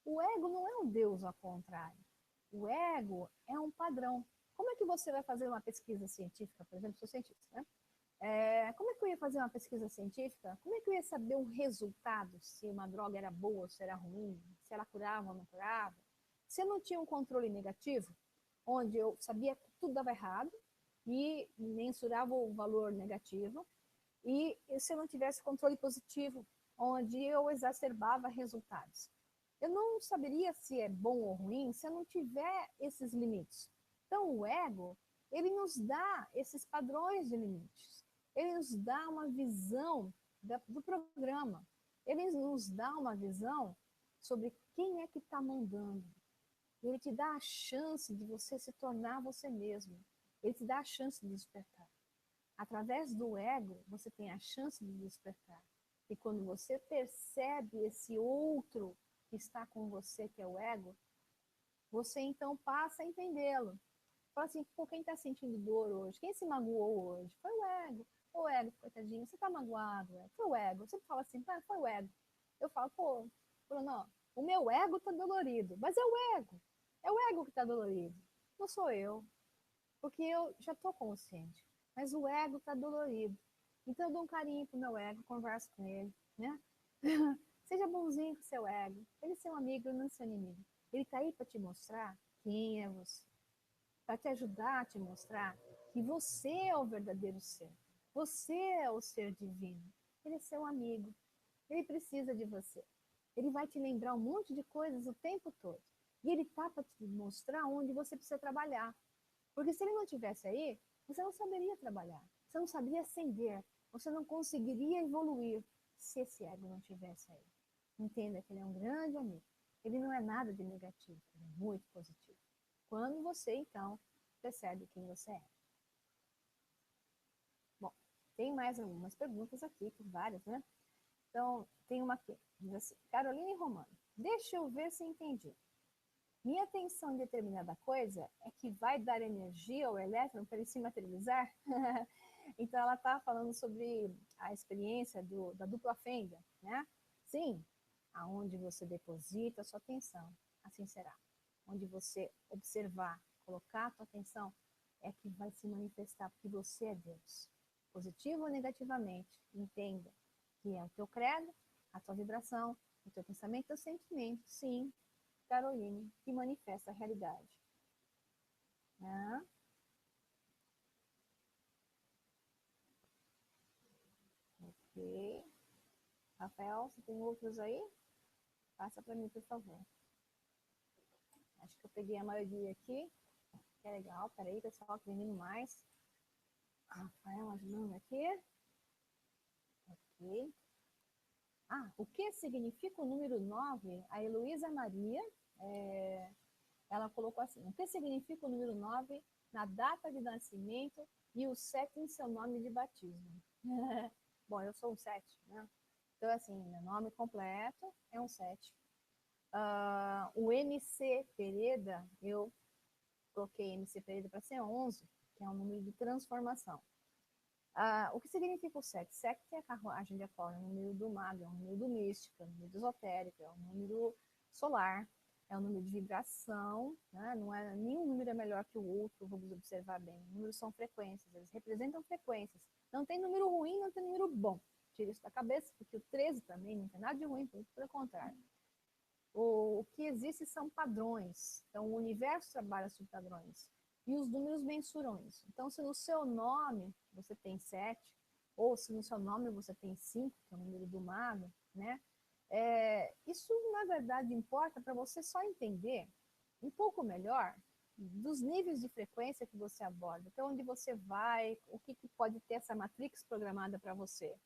O ego não é um Deus ao contrário. O ego é um padrão. Como é que você vai fazer uma pesquisa científica, por exemplo, sou cientista, né? Como é que eu ia fazer uma pesquisa científica? Como é que eu ia saber um resultado, se uma droga era boa ou se era ruim, se ela curava ou não curava? Se eu não tinha um controle negativo, onde eu sabia que tudo dava errado e mensurava o valor negativo, e se eu não tivesse controle positivo, onde eu exacerbava resultados. Eu não saberia se é bom ou ruim se eu não tiver esses limites. Então, o ego, ele nos dá esses padrões de limites. Ele nos dá uma visão do programa. Ele nos dá uma visão sobre quem é que está mandando. Ele te dá a chance de você se tornar você mesmo. Ele te dá a chance de despertar. Através do ego, você tem a chance de despertar. E quando você percebe esse outro que está com você, que é o ego, você então passa a entendê-lo. Fala assim, pô, quem está sentindo dor hoje? Quem se magoou hoje? Foi o ego. Ô, ego, coitadinho, você está magoado? Foi o ego. Você fala assim, foi o ego. Eu falo, pô, Bruno, o meu ego está dolorido. Mas é o ego. É o ego que está dolorido. Não sou eu. Porque eu já estou consciente. Mas o ego está dolorido. Então eu dou um carinho pro meu ego, converso com ele, né? Seja bonzinho com o seu ego. Ele é seu amigo, não seu inimigo. Ele está aí para te mostrar quem é você. Para te ajudar a te mostrar que você é o verdadeiro ser. Você é o ser divino. Ele é seu amigo. Ele precisa de você. Ele vai te lembrar um monte de coisas o tempo todo. E ele está para te mostrar onde você precisa trabalhar. Porque se ele não estivesse aí, você não saberia trabalhar. Você não saberia ascender. Você não conseguiria evoluir se esse ego não estivesse aí. Entenda que ele é um grande amigo. Ele não é nada de negativo, ele é muito positivo. Quando você, então, percebe quem você é. Bom, tem mais algumas perguntas aqui, tem várias, né? Então, tem uma aqui, diz assim, Caroline Romano, deixa eu ver se entendi. Minha atenção em determinada coisa é que vai dar energia ao elétron para ele se materializar? Então, ela está falando sobre a experiência da dupla fenda, né? Sim, aonde você deposita a sua atenção, assim será. Onde você observar, colocar a sua atenção, é que vai se manifestar, porque você é Deus. Positivo ou negativamente, entenda que é o teu credo, a tua vibração, o teu pensamento, o teu sentimento, sim, Caroline, que manifesta a realidade. Né? Ok. Rafael, você tem outros aí? Passa para mim, por favor. Acho que eu peguei a maioria aqui. Que é legal. Peraí, pessoal, que vem mais. Rafael ajudando aqui. Ok. O que significa o número 9? A Heloísa Maria, ela colocou assim, o que significa o número 9 na data de nascimento e o 7 em seu nome de batismo? Bom, eu sou um 7, né? Então, assim, meu nome completo é um 7. O MC Pereira, eu coloquei MC Pereira para ser 11, que é um número de transformação. O que significa o 7? 7 é a carruagem de Apolo, é um número do mago, é um número do místico, é um número do esotérico, é um número solar, é um número de vibração, né? Não é, nenhum número é melhor que o outro, vamos observar bem. Números são frequências, eles representam frequências. Não tem número ruim, não tem número bom. Tira isso da cabeça, porque o 13 também não tem nada de ruim, pelo contrário. O que existe são padrões. Então, o universo trabalha sobre padrões. E os números mensuram isso. Então, se no seu nome você tem 7, ou se no seu nome você tem 5, que é o número do mago, né? Isso, na verdade, importa para você só entender um pouco melhor dos níveis de frequência que você aborda, até onde você vai, o que pode ter essa matrix programada para você.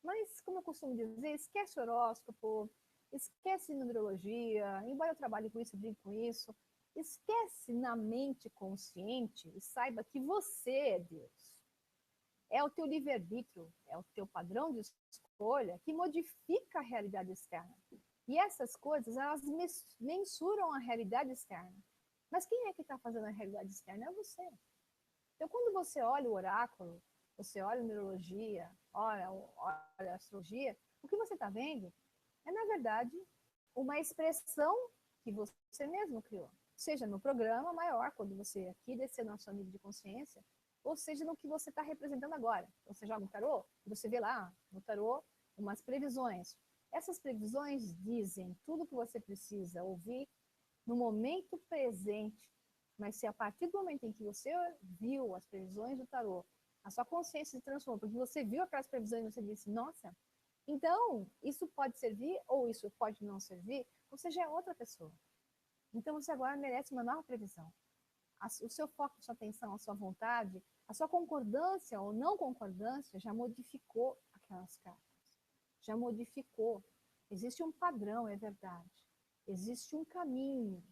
Mas, como eu costumo dizer, esquece horóscopo, esquece numerologia, embora eu trabalhe com isso, eu brinco com isso, esquece na mente consciente e saiba que você é Deus. É o teu livre-arbítrio, é o teu padrão de escolha que modifica a realidade externa. E essas coisas, elas mensuram a realidade externa. Mas quem é que está fazendo a realidade externa? É você. Então, quando você olha o oráculo, você olha a numerologia, olha a astrologia, o que você está vendo é, na verdade, uma expressão que você mesmo criou. Seja no programa maior, quando você aqui descer no seu nível de consciência, ou seja no que você está representando agora. Você joga um tarô, você vê lá no tarô umas previsões. Essas previsões dizem tudo o que você precisa ouvir no momento presente. Mas se a partir do momento em que você viu as previsões do tarô, a sua consciência se transformou, porque você viu aquelas previsões e você disse, nossa, então isso pode servir ou isso pode não servir, você já é outra pessoa. Então você agora merece uma nova previsão. O seu foco, a sua atenção, a sua vontade, a sua concordância ou não concordância já modificou aquelas cartas. Já modificou. Existe um padrão, é verdade. Existe um caminho,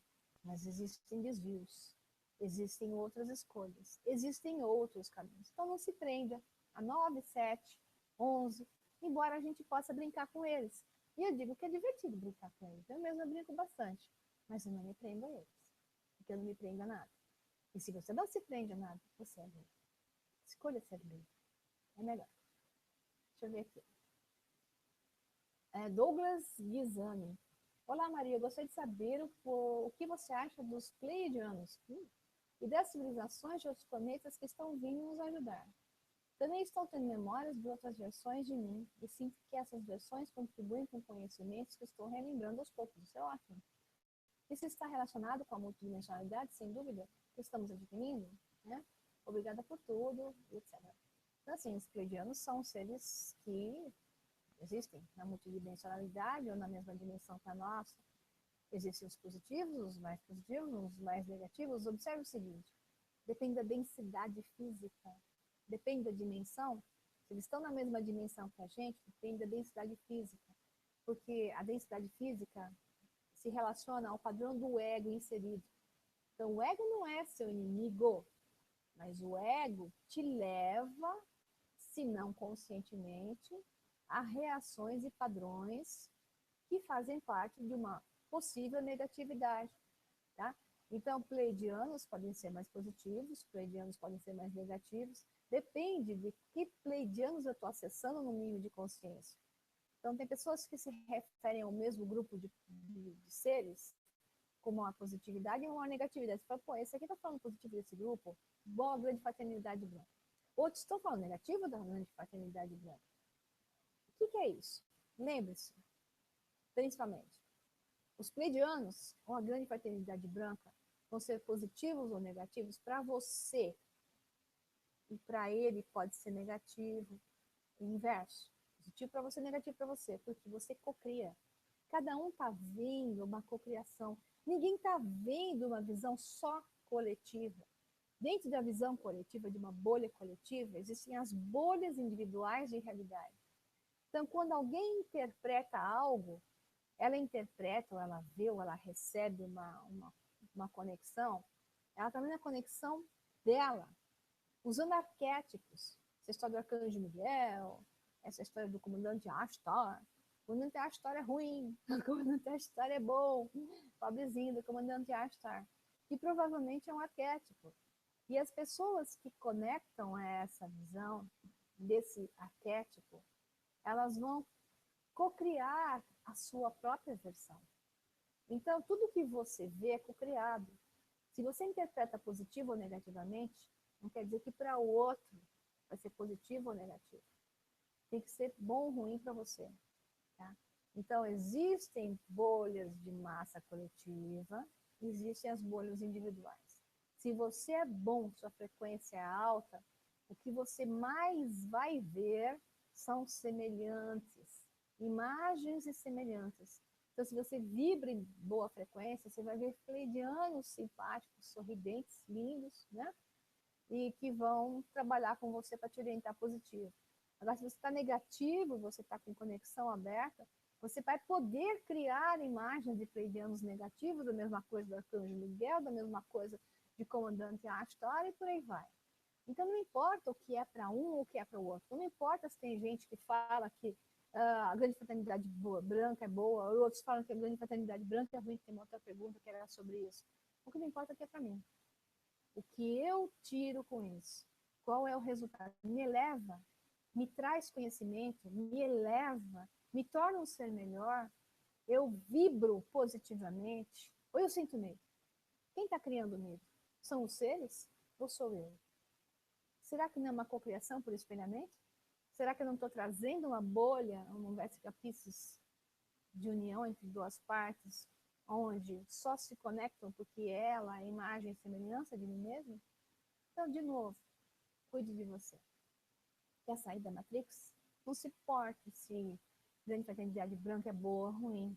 mas existem desvios. Existem outras escolhas. Existem outros caminhos. Então não se prenda a 9, 7, 11, embora a gente possa brincar com eles. E eu digo que é divertido brincar com eles. Eu mesma brinco bastante. Mas eu não me prendo a eles. Porque eu não me prendo a nada. E se você não se prende a nada, você é livre. Escolha ser livre. É melhor. Deixa eu ver aqui. Douglas Guizani. Olá, Maria. Gostaria de saber o que você acha dos pleiadianos e das civilizações de outros planetas que estão vindo nos ajudar. Também estou tendo memórias de outras versões de mim e sinto que essas versões contribuem com conhecimentos que estou relembrando aos poucos. Isso é ótimo. Isso está relacionado com a multidimensionalidade, sem dúvida, que estamos adquirindo, né? Obrigada por tudo, etc. Então, assim, os pleiadianos são seres que existem na multidimensionalidade ou na mesma dimensão que a nossa. Existem os positivos, os mais negativos. Observe o seguinte, depende da densidade física, depende da dimensão. Se eles estão na mesma dimensão que a gente, depende da densidade física. Porque a densidade física se relaciona ao padrão do ego inserido. Então, o ego não é seu inimigo, mas o ego te leva, se não conscientemente, a reações e padrões que fazem parte de uma possível negatividade. Tá? Então, pleiadianos podem ser mais positivos, pleiadianos podem ser mais negativos. Depende de que pleiadianos eu estou acessando no nível de consciência. Então, tem pessoas que se referem ao mesmo grupo de seres, como uma positividade e uma negatividade. Você fala, pô, esse aqui está falando positivo desse grupo, boa grande fraternidade branca. Outros estão falando negativo da grande fraternidade branca. O que é isso? Lembre-se, principalmente, os pleiadianos, ou a grande fraternidade branca, vão ser positivos ou negativos para você. E para ele pode ser negativo, e inverso. Positivo para você, negativo para você, porque você cocria. Cada um está vendo uma cocriação. Ninguém está vendo uma visão só coletiva. Dentro da visão coletiva, de uma bolha coletiva, existem as bolhas individuais de realidade. Então, quando alguém interpreta algo, ela interpreta, ou ela vê, ou ela recebe uma conexão, ela está na conexão dela, usando arquétipos. Essa história do Arcanjo Miguel, essa história do comandante Ashtar. O comandante Ashtar é ruim, o comandante Ashtar é bom, pobrezinho do comandante Ashtar. E provavelmente é um arquétipo. E as pessoas que conectam a essa visão desse arquétipo, elas vão cocriar a sua própria versão. Então, tudo que você vê é cocriado. Se você interpreta positivo ou negativamente, não quer dizer que para o outro vai ser positivo ou negativo. Tem que ser bom ou ruim para você. Tá? Então, existem bolhas de massa coletiva, existem as bolhas individuais. Se você é bom, sua frequência é alta, o que você mais vai ver são semelhantes, imagens e semelhantes. Então, se você vibra em boa frequência, você vai ver pleiadianos simpáticos, sorridentes, lindos, né? E que vão trabalhar com você para te orientar positivo. Agora, se você está negativo, você está com conexão aberta, você vai poder criar imagens de pleiadianos negativos, da mesma coisa do Arcanjo Miguel, da mesma coisa de comandante Ashtar e por aí vai. Então, não importa o que é para um ou o que é para o outro. Não importa se tem gente que fala que a grande fraternidade branca é boa, ou outros falam que a grande fraternidade branca é ruim. Tem uma outra pergunta que era sobre isso. O que não importa é o que é para mim. O que eu tiro com isso? Qual é o resultado? Me eleva, me traz conhecimento, me eleva, me torna um ser melhor, eu vibro positivamente, ou eu sinto medo? Quem está criando medo? São os seres ou sou eu? Será que não é uma cocriação por espelhamento? Será que eu não estou trazendo uma bolha, um vesica-piscis de união entre duas partes, onde só se conectam porque ela é a imagem e semelhança de mim mesmo? Então, de novo, cuide de você. Quer sair da Matrix? Não se importe se grande fraternidade branca é boa ou ruim.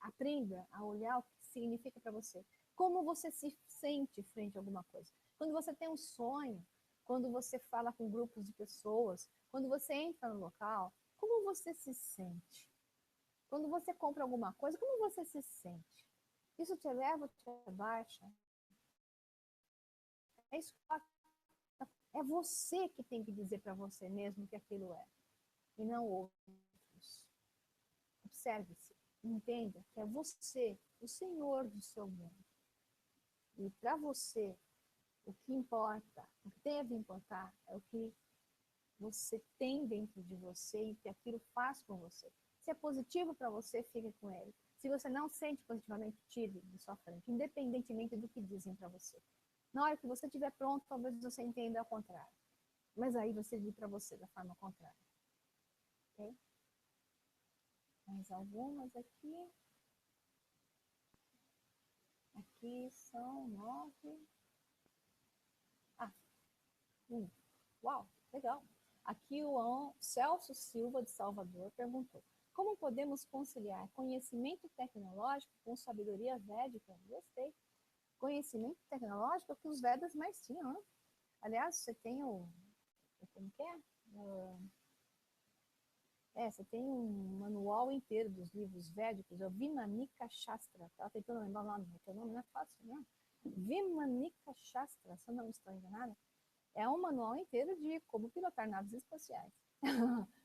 Aprenda a olhar o que significa para você. Como você se sente frente a alguma coisa. Quando você tem um sonho, quando você fala com grupos de pessoas, quando você entra no local, como você se sente? Quando você compra alguma coisa, como você se sente? Isso te eleva ou te abaixa? É isso. É você que tem que dizer para você mesmo que aquilo é, e não outros. Observe-se, entenda que é você, o Senhor do seu mundo. E para você, o que importa, o que deve importar, é o que você tem dentro de você e que aquilo faz com você. Se é positivo para você, fique com ele. Se você não sente positivamente, tire de sua frente, independentemente do que dizem para você. Na hora que você estiver pronto, talvez você entenda ao contrário. Mas aí você diz para você da forma contrária. Ok? Mais algumas aqui. Aqui são 9. Uau, legal. Aqui o Celso Silva de Salvador perguntou: como podemos conciliar conhecimento tecnológico com sabedoria védica? Gostei. Conhecimento tecnológico é o que os Vedas mais tinham, né? Aliás, você tem como que é? Você tem um manual inteiro dos livros védicos, é o Vimanika Shastra. Estava tentando lembrar o nome, porque o nome não é fácil, né? Vimanika Shastra, se eu não estou enganada. É um manual inteiro de como pilotar naves espaciais.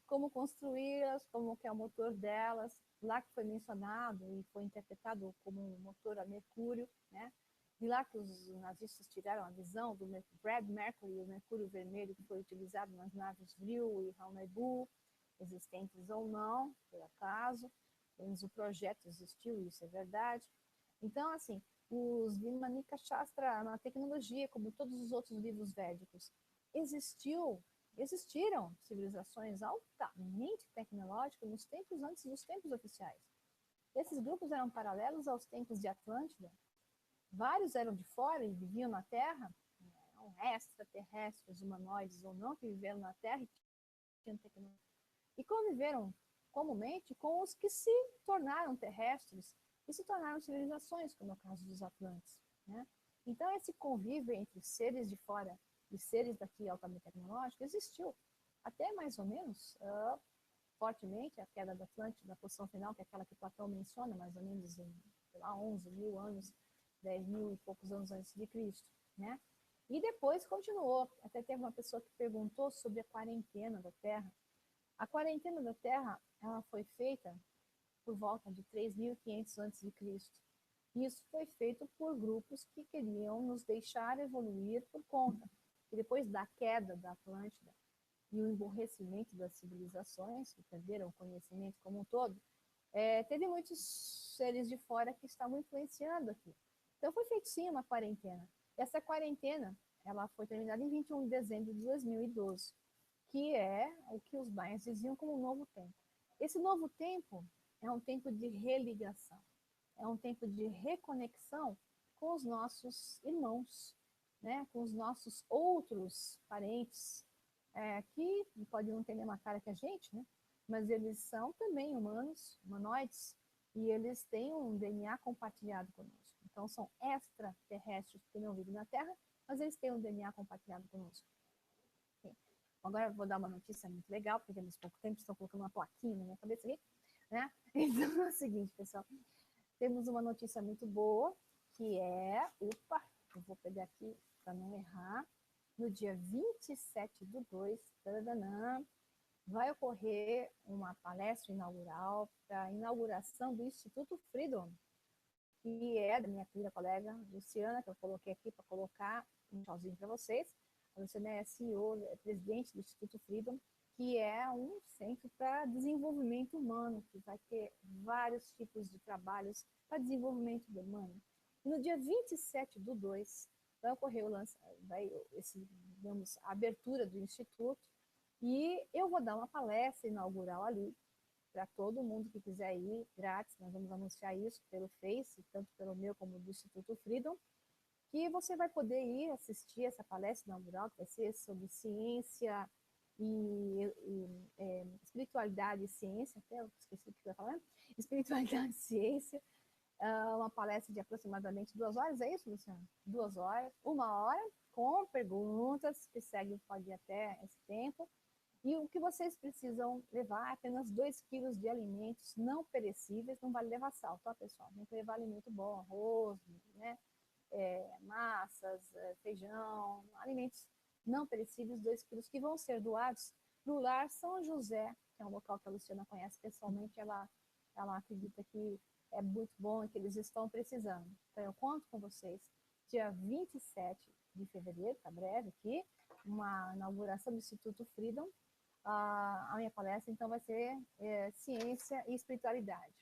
Como construí-las, como que é o motor delas. Lá que foi mencionado e foi interpretado como um motor a mercúrio, né? De lá que os nazistas tiraram a visão do Brad Mercury, o mercúrio vermelho que foi utilizado nas naves Vril e Haunebu, existentes ou não, por acaso. Mas o projeto existiu, isso é verdade. Então, assim, os Vimanika Shastra, na tecnologia, como todos os outros livros védicos, existiram civilizações altamente tecnológicas nos tempos antes dos tempos oficiais. Esses grupos eram paralelos aos tempos de Atlântida. Vários eram de fora e viviam na Terra, eram extraterrestres, humanoides ou não, que viveram na Terra e tinham tecnologia. E conviveram comumente com os que se tornaram terrestres e se tornaram civilizações, como é o caso dos Atlantes, né? Então, esse convívio entre seres de fora e seres daqui altamente tecnológicos existiu até mais ou menos fortemente a queda da Atlântida, a posição final, que é aquela que Platão menciona, mais ou menos em, sei lá, 11 mil anos, 10 mil e poucos anos antes de Cristo, né? E depois continuou. Até teve uma pessoa que perguntou sobre a quarentena da Terra. A quarentena da Terra, ela foi feita por volta de 3.500 a.C. Isso foi feito por grupos que queriam nos deixar evoluir por conta. E depois da queda da Atlântida e o emborrecimento das civilizações, que perderam o conhecimento como um todo, teve muitos seres de fora que estavam influenciando aqui. Então foi feito sim uma quarentena. Essa quarentena, ela foi terminada em 21 de dezembro de 2012, que é o que os maias diziam como um novo tempo. Esse novo tempo é um tempo de religação, é um tempo de reconexão com os nossos irmãos, né? Com os nossos outros parentes, que podem não ter a mesma cara que a gente, né? Mas eles são também humanos, humanoides, e eles têm um DNA compartilhado conosco. Então, são extraterrestres que não vivem na Terra, mas eles têm um DNA compartilhado conosco. Okay. Agora eu vou dar uma notícia muito legal, porque temos pouco tempo, estão colocando uma plaquinha na minha cabeça aqui, né? Então é o seguinte, pessoal, temos uma notícia muito boa, que é, eu vou pegar aqui para não errar, no dia 27/2, vai ocorrer uma palestra inaugural para a inauguração do Instituto Freedom, que é da minha querida colega Luciana, que eu coloquei aqui para colocar um tchauzinho para vocês. A Luciana é CEO, é presidente do Instituto Freedom, que é um centro para desenvolvimento humano, que vai ter vários tipos de trabalhos para desenvolvimento humano. E no dia 27/2 vai ocorrer a abertura do Instituto, e eu vou dar uma palestra inaugural ali, para todo mundo que quiser ir, grátis. Nós vamos anunciar isso pelo Face, tanto pelo meu como do Instituto Freedom, que você vai poder ir assistir essa palestra inaugural, que vai ser sobre ciência e espiritualidade espiritualidade e ciência, até eu esqueci o que eu ia falar, espiritualidade e ciência, uma palestra de aproximadamente 2 horas, é isso, Luciano? 2 horas, 1 hora, com perguntas, que segue, pode ir até esse tempo. E o que vocês precisam levar é apenas 2 quilos de alimentos não perecíveis, não vale levar sal, tá, pessoal? Tem que levar alimento bom, arroz, né? Massas, feijão, alimentos não perecíveis, 2 quilos, que vão ser doados para o Lar São José, que é um local que a Luciana conhece pessoalmente, ela acredita que é muito bom e que eles estão precisando. Então, eu conto com vocês. Dia 27 de fevereiro, está breve aqui, uma inauguração do Instituto Freedom. A minha palestra, então, vai ser Ciência e Espiritualidade.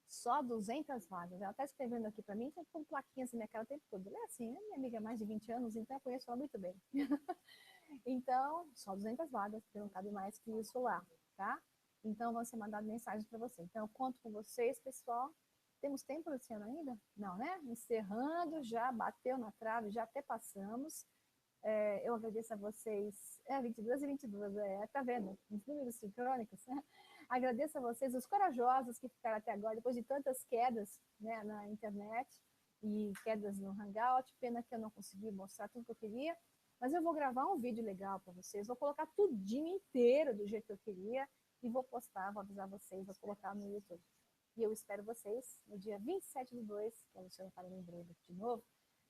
Só 200 vagas. Ela está escrevendo aqui para mim, com plaquinhas na minha cara o tempo todo. Ela é assim, minha amiga há mais de 20 anos, então eu conheço ela muito bem. Então, só 200 vagas, porque não cabe mais que isso lá, tá? Então, vão ser mandadas mensagens para você. Então, eu conto com vocês, pessoal. Temos tempo, Luciano, ainda? Não, né? Encerrando, já bateu na trave, já até passamos. Eu agradeço a vocês. 22 e 22, tá vendo? Os números sincrônicos, né? Agradeço a vocês, os corajosos que ficaram até agora, depois de tantas quedas, né, na internet e quedas no Hangout. Pena que eu não consegui mostrar tudo que eu queria, mas eu vou gravar um vídeo legal para vocês, vou colocar tudinho inteiro do jeito que eu queria e vou postar, vou avisar vocês, vou colocar no YouTube. E eu espero vocês no dia 27/2, que a Luciana está lembrando de novo,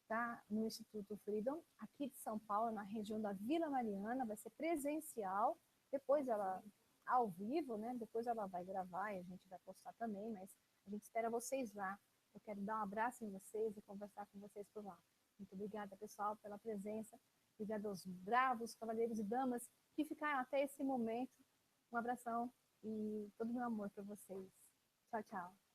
tá? No Instituto Freedom, aqui de São Paulo, na região da Vila Mariana, vai ser presencial, depois ela, ao vivo, né? Depois ela vai gravar e a gente vai postar também, mas a gente espera vocês lá. Eu quero dar um abraço em vocês e conversar com vocês por lá. Muito obrigada, pessoal, pela presença. Obrigada aos bravos cavaleiros e damas que ficaram até esse momento. Um abração e todo o meu amor para vocês. Tchau, tchau.